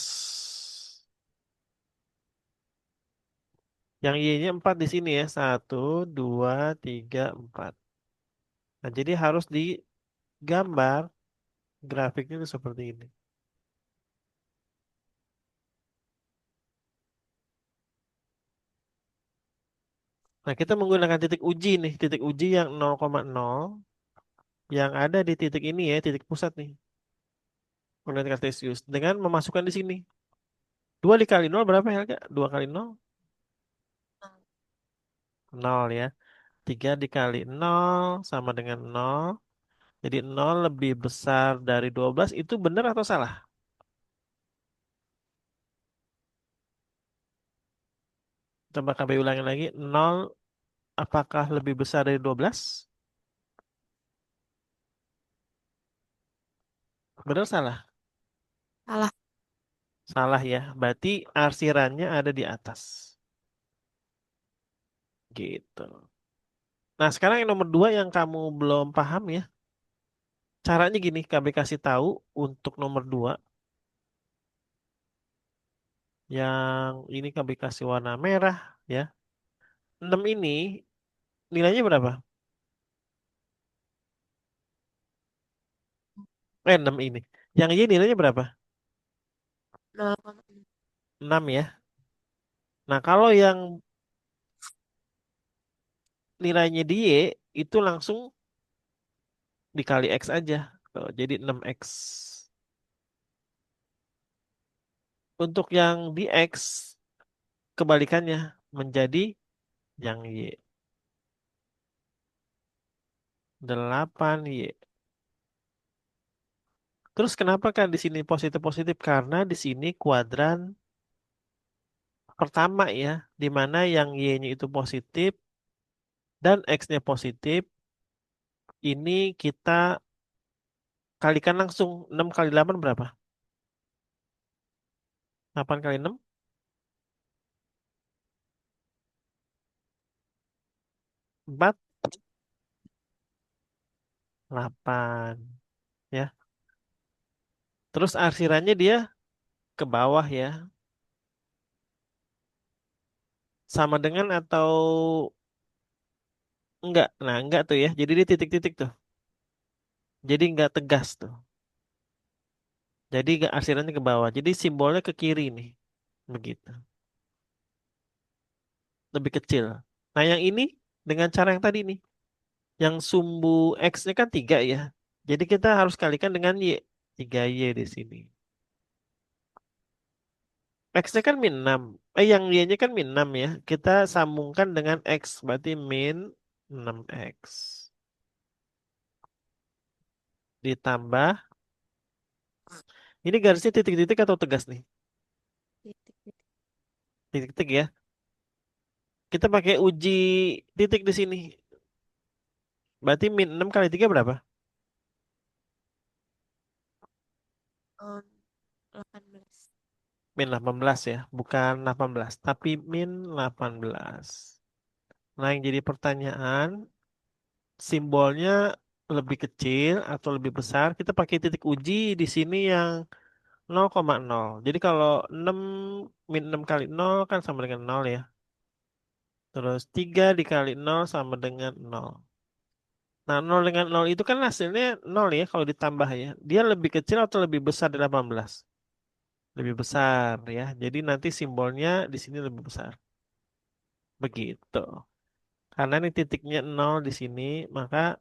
Yang Y-nya 4 di sini ya. Satu, dua, tiga, empat. Nah, jadi harus digambar grafiknya itu seperti ini. Nah, kita menggunakan titik uji nih. Titik uji yang 0,0 yang ada di titik ini ya, titik pusat nih. Koordinat kartesius. Dengan memasukkan di sini. 2 dikali nol berapa ya, Kak? 2 kali nol, nol ya. 3 dikali nol sama dengan nol. Jadi nol lebih besar dari 12 itu benar atau salah? Coba KB ulangi lagi. Nol apakah lebih besar dari 12? Benar salah? Salah. Salah ya. Berarti arsirannya ada di atas. Gitu. Nah, sekarang yang nomor 2 yang kamu belum paham ya. Caranya gini, KB kasih tahu untuk nomor 2 yang ini KB kasih warna merah ya. 6 ini nilainya berapa? 6 ini. Yang Y nilainya berapa? 0,6. 6 ya. Nah, kalau yang nilainya di Y itu langsung dikali X aja. Tuh, jadi 6X. Untuk yang di X kebalikannya menjadi yang Y. 8Y. Terus kenapa kan di sini positif-positif? Karena di sini kuadran pertama ya, di mana yang Y-nya itu positif dan X-nya positif. Ini kita kalikan langsung. 6 kali 8 berapa? 8 kali 6? 4, 8. Ya. Terus arsirannya dia ke bawah ya. Sama dengan atau enggak? Nah, enggak tuh ya. Jadi dia titik-titik tuh. Jadi enggak tegas tuh. Jadi enggak arsirannya ke bawah. Jadi simbolnya ke kiri nih. Begitu. Lebih kecil. Nah, yang ini dengan cara yang tadi nih. Yang sumbu X-nya kan 3 ya. Jadi kita harus kalikan dengan Y. 3Y di sini. X-nya kan min 6. Yang Y-nya kan min 6 ya. Kita sambungkan dengan X. Berarti min 6X. Ditambah. Ini garisnya titik-titik atau tegas nih? Titik-titik. Titik-titik ya. Kita pakai uji titik di sini. Berarti min 6 kali 3 berapa? Em, 18. Min 18 ya. Bukan 18. Tapi min 18. Nah, yang jadi pertanyaan, simbolnya lebih kecil atau lebih besar? Kita pakai titik uji di sini yang 0,0. Jadi kalau 6 min 6 kali 0 kan sama dengan 0 ya. Terus 3 dikali 0 sama dengan 0. Nah, 0 dengan 0 itu kan hasilnya 0 ya kalau ditambah ya. Dia lebih kecil atau lebih besar dari 18? Lebih besar ya. Jadi nanti simbolnya di sini lebih besar. Begitu. Karena ini titiknya 0 di sini, maka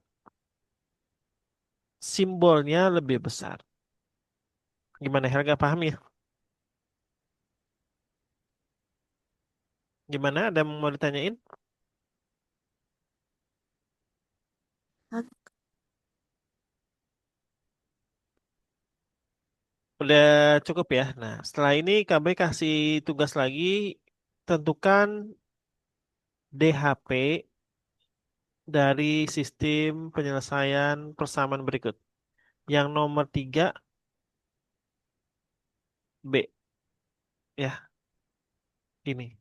simbolnya lebih besar. Gimana Helga paham ya? Gimana? Ada yang mau ditanyain? Kan Udah cukup ya. Nah, setelah ini KB kasih tugas lagi. Tentukan DHP dari sistem penyelesaian persamaan berikut. Yang nomor tiga B ya ini.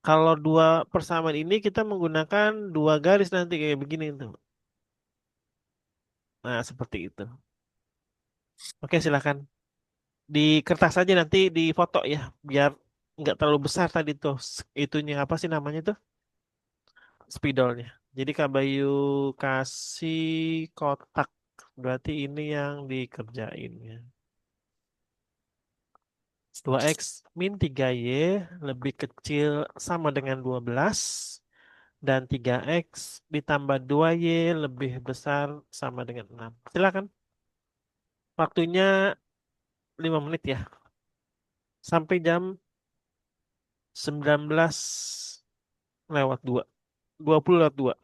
Kalau dua persamaan ini kita menggunakan dua garis nanti kayak begini tuh. Nah, seperti itu. Oke, silakan. Di kertas aja nanti di foto ya, biar nggak terlalu besar tadi tuh. Itunya apa sih namanya tuh? Spidolnya. Jadi Kak Bayu kasih kotak. Berarti ini yang dikerjain ya. 2x min 3y lebih kecil sama dengan 12 dan 3x ditambah 2y lebih besar sama dengan 6. Silakan. Waktunya 5 menit ya. Sampai jam 19 lewat 2. 20 lewat 2.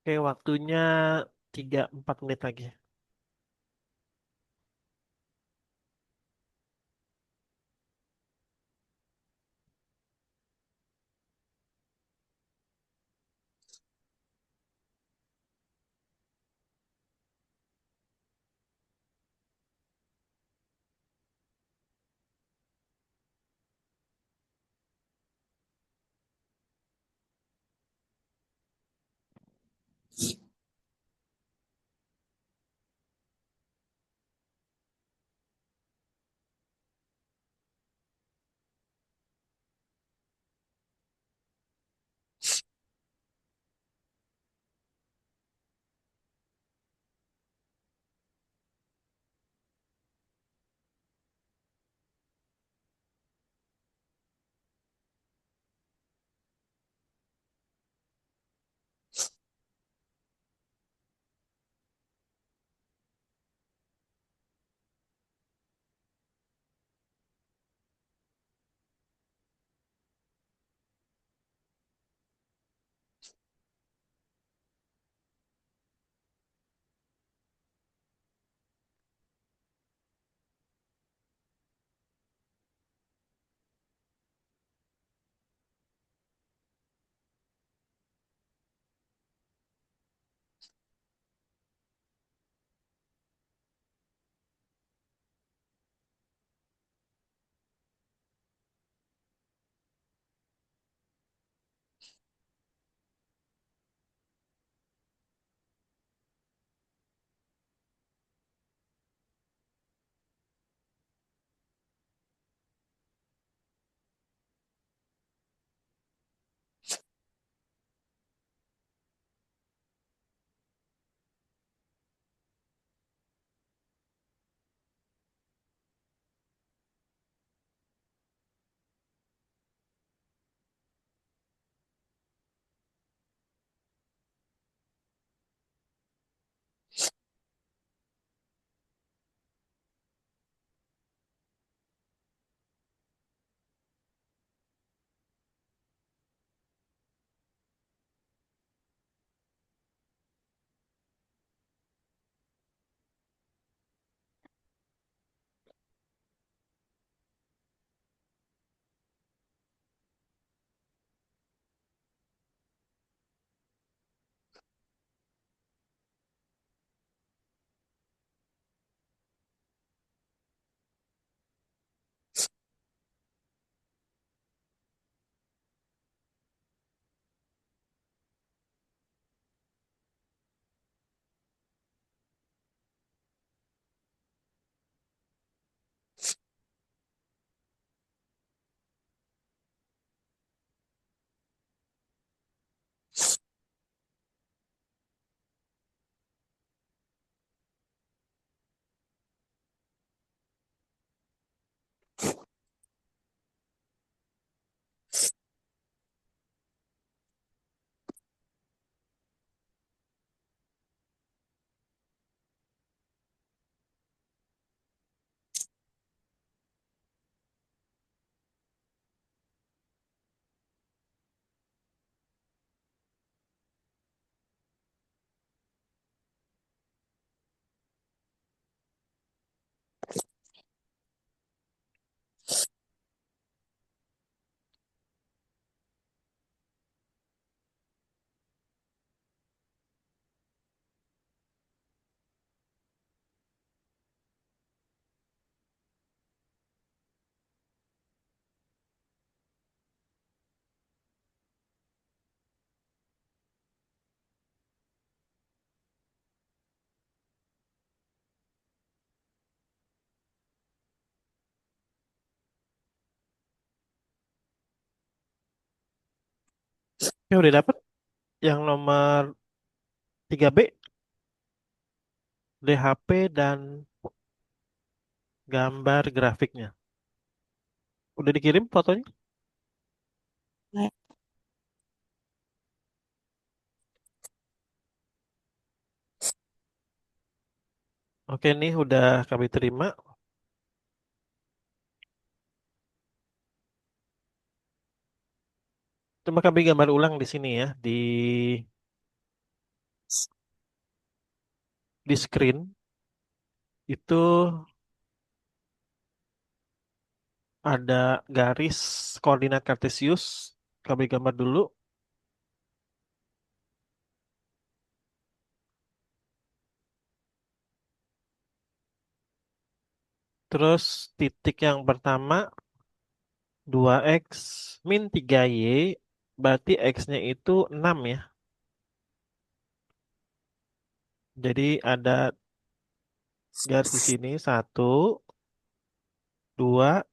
Oke, waktunya 3-4 menit lagi. Ya udah dapet yang nomor 3B, DHP dan gambar grafiknya. Udah dikirim fotonya? Kayak, Oke nih udah kami terima. Coba kami gambar ulang di sini ya, di screen itu ada garis koordinat kartesius. Kami gambar dulu. Terus titik yang pertama 2x min 3y, berarti x-nya itu 6 ya. Jadi ada garis di sini, satu, dua,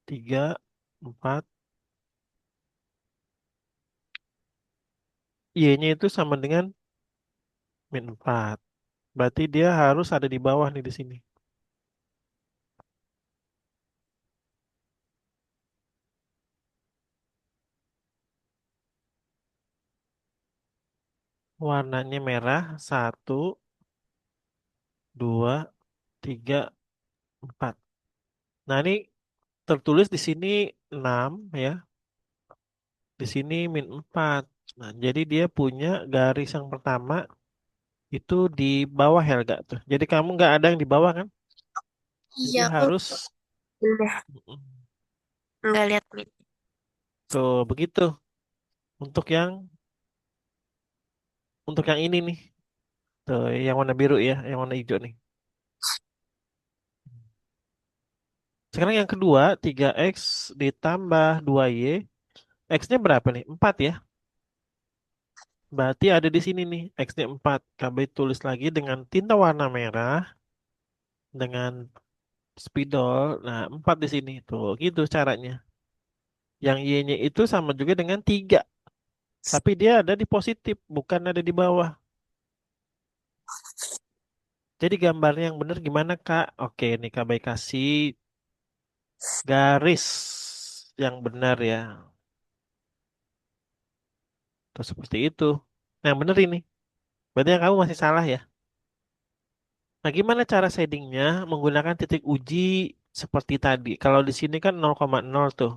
tiga, empat. Y-nya itu sama dengan min 4. Berarti dia harus ada di bawah nih di sini. Warnanya merah, satu, dua, tiga, empat. Nah ini tertulis di sini 6 ya, di sini min 4. Nah, jadi dia punya garis yang pertama itu di bawah Helga tuh. Jadi kamu nggak ada yang di bawah kan? Jadi iya, aku harus udah nggak lihat min. tuh begitu untuk yang ini nih. Tuh yang warna biru ya, yang warna hijau nih. Sekarang yang kedua, 3x ditambah 2y. X-nya berapa nih? 4 ya. Berarti ada di sini nih, X-nya 4. KB tulis lagi dengan tinta warna merah, dengan spidol. Nah, 4 di sini. Tuh, gitu caranya. Yang Y-nya itu sama juga dengan 3. Tapi dia ada di positif, bukan ada di bawah. Jadi gambarnya yang benar gimana, Kak? Oke, nih KB kasih garis yang benar ya. Tuh, seperti itu. Nah, yang benar ini. Berarti yang kamu masih salah ya. Nah, gimana cara shadingnya menggunakan titik uji seperti tadi? Kalau di sini kan 0,0 tuh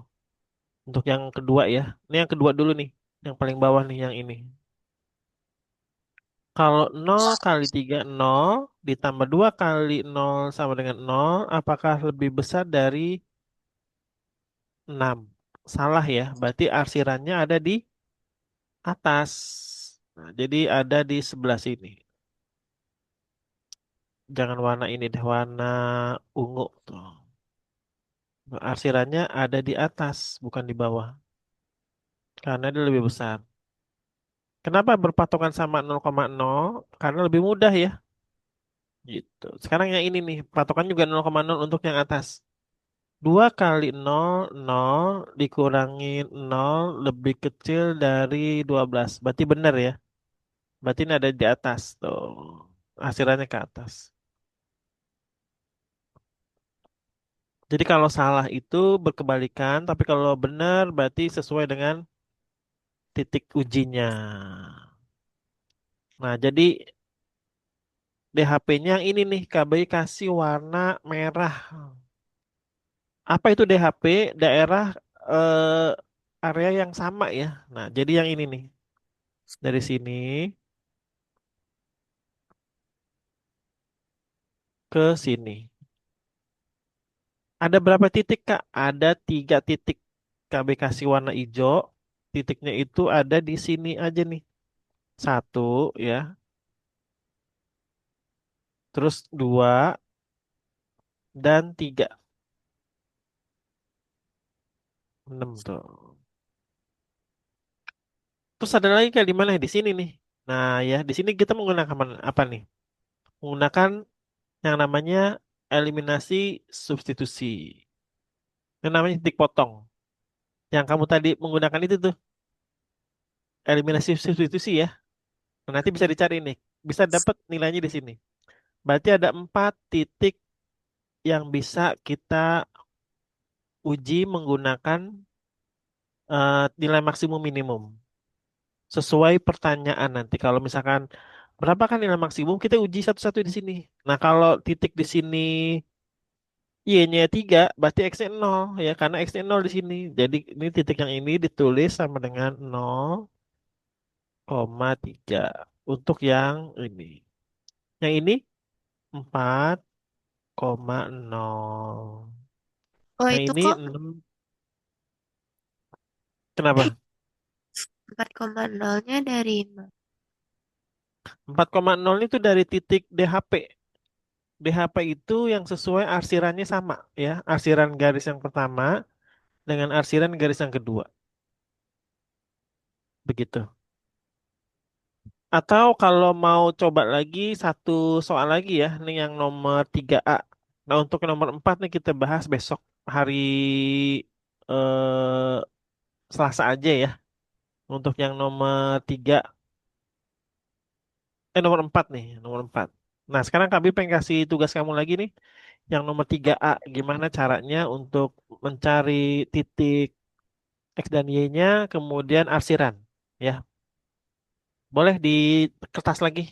untuk yang kedua ya. Ini yang kedua dulu nih, yang paling bawah nih yang ini. Kalau 0 kali 3 0 ditambah 2 kali 0 sama dengan 0, apakah lebih besar dari 6? Salah ya, berarti arsirannya ada di atas. Nah, jadi ada di sebelah sini. Jangan warna ini deh, warna ungu tuh. Arsirannya ada di atas, bukan di bawah. Karena dia lebih besar. Kenapa berpatokan sama 0,0? Karena lebih mudah ya. Gitu. Sekarang yang ini nih, patokan juga 0,0 untuk yang atas. 2 kali 0, 0 dikurangin 0 lebih kecil dari 12. Berarti benar ya. Berarti ini ada di atas tuh. Hasilannya ke atas. Jadi kalau salah itu berkebalikan, tapi kalau benar berarti sesuai dengan titik ujinya. Nah, jadi DHP-nya yang ini nih, KBI kasih warna merah. Apa itu DHP? Daerah eh, area yang sama ya. Nah, jadi yang ini nih. Dari sini ke sini. Ada berapa titik, Kak? Ada 3 titik. KB kasih warna hijau. Titiknya itu ada di sini aja nih. Satu ya. Terus dua dan tiga. 6 tuh. Terus ada lagi kayak di mana? Di sini nih. Nah ya, di sini kita menggunakan apa nih? Menggunakan yang namanya eliminasi substitusi. Yang namanya titik potong. Yang kamu tadi menggunakan itu tuh. eliminasi substitusi ya. Nah, nanti bisa dicari nih. Bisa dapat nilainya di sini. Berarti ada 4 titik yang bisa kita uji menggunakan nilai maksimum minimum. Sesuai pertanyaan nanti. Kalau misalkan berapa kan nilai maksimum, kita uji satu-satu di sini. Nah, kalau titik di sini Y-nya 3, berarti X-nya 0 ya, karena X-nya 0 di sini. Jadi ini titik yang ini ditulis sama dengan 0,3 untuk yang ini. Yang ini 4,0. Oh Yang itu ini kok 6. Kenapa? 4,0-nya dari mana? 4,0 itu dari titik DHP. DHP itu yang sesuai arsirannya sama ya. Arsiran garis yang pertama dengan arsiran garis yang kedua. Begitu. Atau kalau mau coba lagi satu soal lagi ya, nih yang nomor 3A. Nah, untuk yang nomor 4 nih kita bahas besok hari eh, Selasa aja ya. Untuk yang nomor 3, nomor 4 nih, nomor 4. Nah, sekarang kami pengen kasih tugas kamu lagi nih, yang nomor 3A. Gimana caranya untuk mencari titik X dan Y-nya, kemudian arsiran. Ya, boleh di kertas lagi.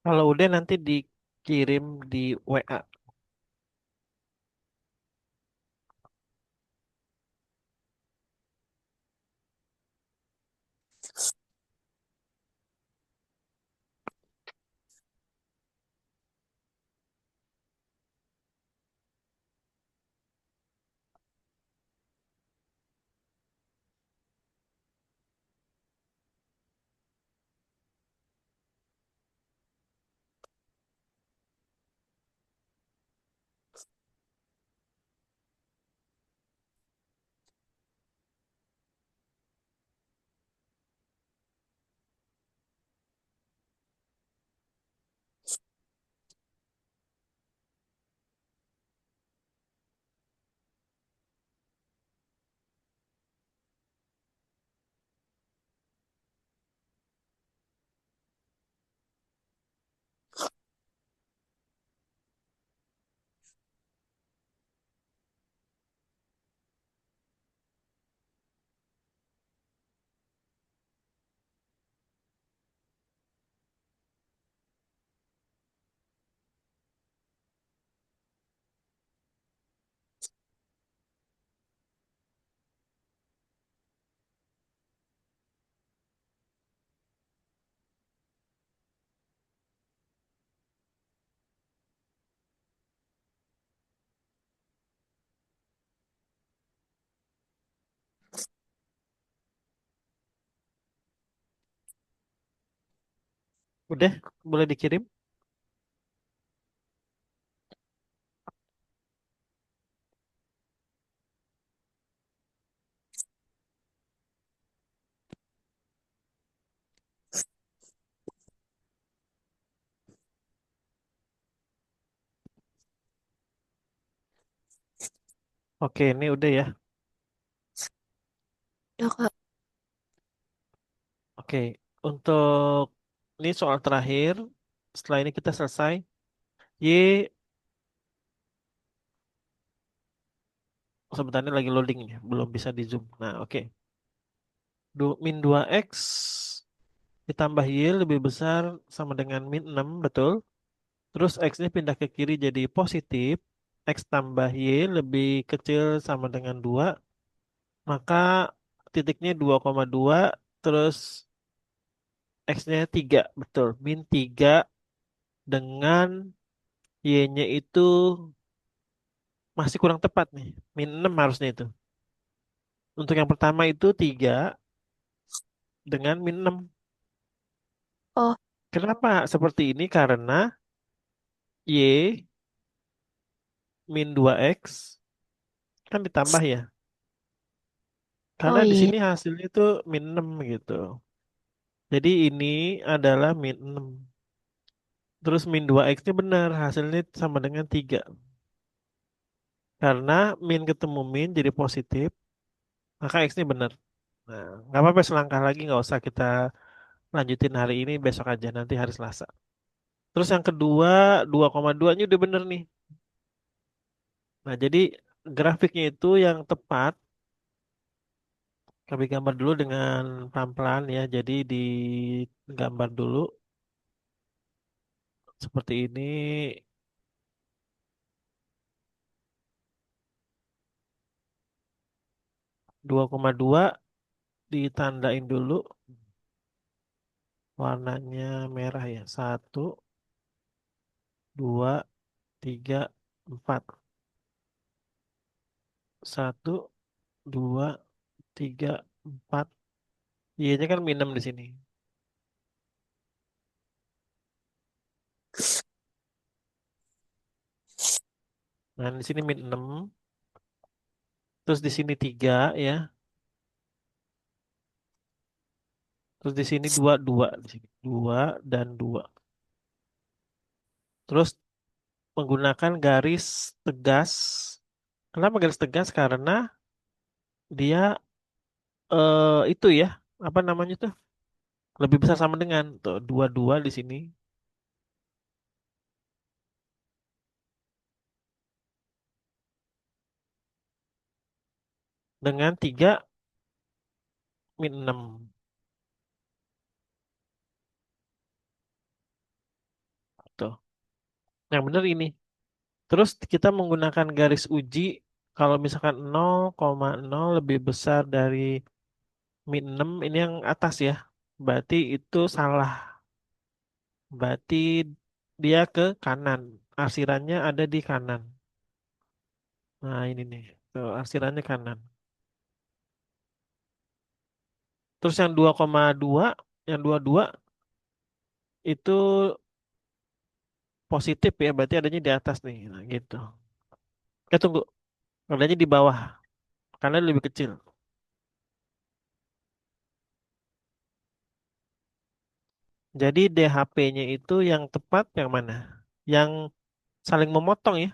Kalau udah nanti dikirim di WA. Udah, boleh dikirim. Oke, ini udah ya. Udah Kak. Oke, untuk ini soal terakhir. Setelah ini kita selesai. Y, sebenarnya lagi loading nih, belum bisa di zoom. Nah, oke. Min 2x ditambah Y lebih besar sama dengan min 6, betul? Terus X-nya pindah ke kiri jadi positif. X tambah Y lebih kecil sama dengan 2. Maka titiknya 2,2. Terus X-nya 3. Betul. Min 3 dengan Y-nya itu masih kurang tepat nih. Min 6 harusnya itu. Untuk yang pertama itu 3 dengan min 6. Oh, Kenapa seperti ini? Karena Y min 2X kan ditambah ya. oh Karena di iya. sini hasilnya itu min 6 gitu. Jadi ini adalah min 6. Terus min 2x-nya benar, hasilnya sama dengan 3. Karena min ketemu min jadi positif, maka x-nya benar. Nah, nggak apa-apa selangkah lagi, nggak usah kita lanjutin hari ini, besok aja, nanti hari Selasa. Terus yang kedua, 2,2-nya udah bener nih. Nah, jadi grafiknya itu yang tepat, kami gambar dulu dengan pelan-pelan ya. Jadi digambar dulu seperti ini, 2,2 ditandain dulu, warnanya merah ya. Satu, dua, tiga, empat. Satu, dua, tiga, empat. Y-nya kan minum di sini. Nah, di sini min 6. Terus di sini 3 ya. Terus di sini 2 2 di sini. 2 dan 2. Terus menggunakan garis tegas. Kenapa garis tegas? Karena dia itu ya, apa namanya tuh? Lebih besar sama dengan tuh 2 2 di sini dengan 3 min 6. Tuh. Yang benar ini. Terus kita menggunakan garis uji kalau misalkan 0,0 lebih besar dari min 6 ini yang atas ya. Berarti itu salah. Berarti dia ke kanan. Arsirannya ada di kanan. Nah, ini nih. Tuh, arsirannya kanan. Terus yang 2,2, yang 22 itu positif ya, berarti adanya di atas nih. Nah, gitu. Tunggu. Adanya di bawah karena lebih kecil. Jadi DHP-nya itu yang tepat yang mana? Yang saling memotong ya.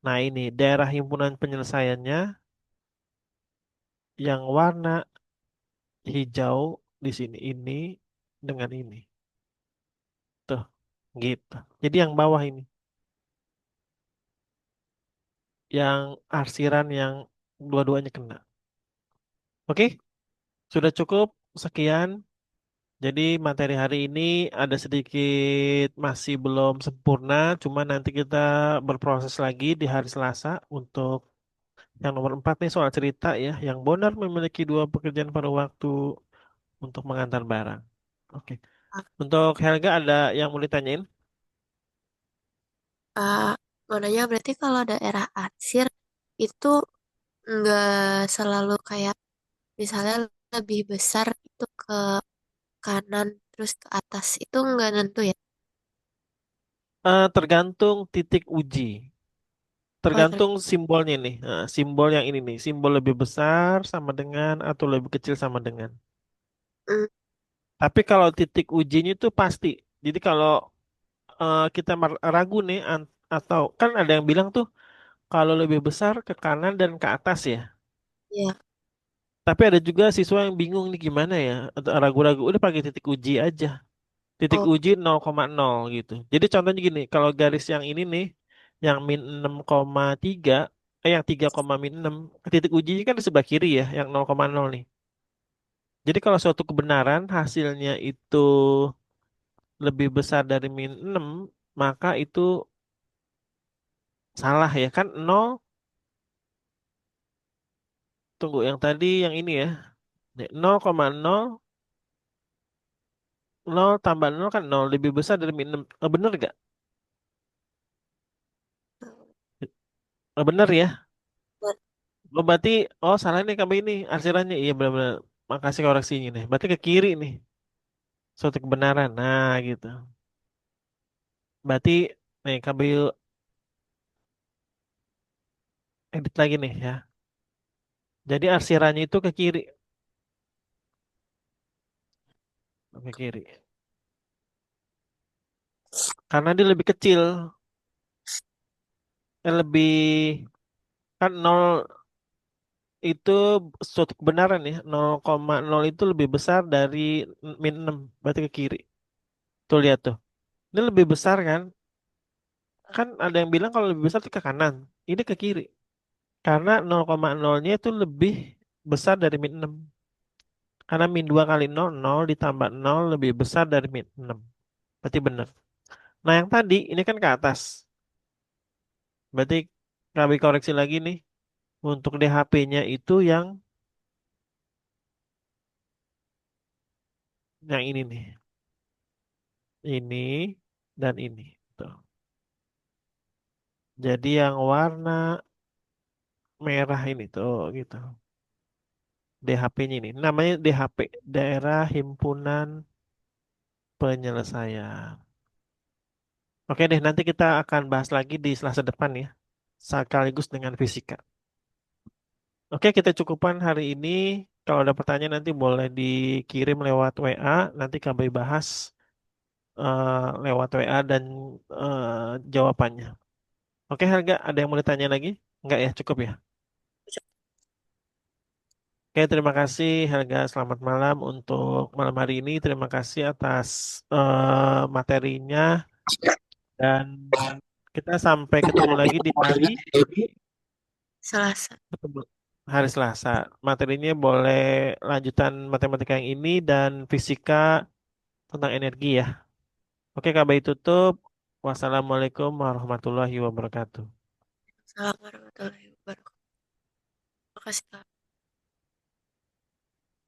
Nah, ini daerah himpunan penyelesaiannya yang warna hijau di sini ini dengan ini. Tuh, gitu. Jadi yang bawah ini, yang arsiran yang dua-duanya kena. Oke, sudah cukup. Sekian. Jadi materi hari ini ada sedikit masih belum sempurna, cuma nanti kita berproses lagi di hari Selasa untuk yang nomor 4 nih soal cerita ya, yang Bonar memiliki dua pekerjaan pada waktu untuk mengantar barang. Oke. Untuk Helga ada yang mau ditanyain? Mau nanya berarti kalau daerah arsir itu nggak selalu kayak misalnya lebih besar itu ke kanan terus ke atas itu nggak nentu ya? Tergantung titik uji. Oh, Tergantung simbolnya nih. Nah, simbol yang ini nih, simbol lebih besar sama dengan atau lebih kecil sama dengan. mm, Tapi kalau titik ujinya itu pasti. Jadi kalau kita ragu nih atau kan ada yang bilang tuh kalau lebih besar ke kanan dan ke atas ya. Iya. Tapi ada juga siswa yang bingung nih gimana ya, atau ragu-ragu, udah pakai titik uji aja. Titik Oh, uji 0,0 gitu. Jadi contohnya gini, kalau garis yang ini nih, yang min 6,3, yang 3,6, titik ujinya kan di sebelah kiri ya, yang 0,0 nih. Jadi kalau suatu kebenaran hasilnya itu lebih besar dari min 6, maka itu salah ya kan. Nol, tunggu yang tadi yang ini ya. 0,0, 0 tambah 0 kan 0, lebih besar dari min 6. Bener gak? Bener ya? benar. Oh, berarti, oh salah nih kami ini arsirannya. Iya benar-benar. Makasih koreksinya nih. Berarti ke kiri nih. Suatu kebenaran. Nah gitu. Berarti, nih kami edit lagi nih ya. Jadi arsirannya itu ke kiri. Ke kiri. Karena dia lebih kecil. Lebih, kan 0 itu suatu kebenaran ya. 0,0 itu lebih besar dari min 6. Berarti ke kiri. Tuh lihat tuh. Ini lebih besar kan? Kan ada yang bilang kalau lebih besar itu ke kanan. Ini ke kiri. Karena 0,0-nya itu lebih besar dari min 6. Karena min 2 kali 0, 0 ditambah 0 lebih besar dari min 6. Berarti benar. Nah yang tadi, ini kan ke atas. Berarti kami koreksi lagi nih. Untuk DHP-nya itu yang ini nih. Ini dan ini. Tuh. Jadi yang warna merah ini tuh gitu. DHP-nya ini. Namanya DHP. Daerah Himpunan Penyelesaian. Oke deh, nanti kita akan bahas lagi di Selasa depan ya. Sekaligus dengan fisika. Oke, kita cukupkan hari ini. Kalau ada pertanyaan nanti boleh dikirim lewat WA. Nanti kami bahas lewat WA dan jawabannya. Oke, Helga, ada yang mau ditanya lagi? Enggak ya, cukup ya. Oke, terima kasih Helga. Selamat malam untuk malam hari ini. Terima kasih atas materinya dan kita sampai ketemu lagi di hari Selasa. ketemu hari Selasa. Materinya boleh lanjutan matematika yang ini dan fisika tentang energi ya. Oke, KBI tutup. Wassalamualaikum warahmatullahi wabarakatuh. Assalamualaikum warahmatullahi wabarakatuh. Makasih, Kak.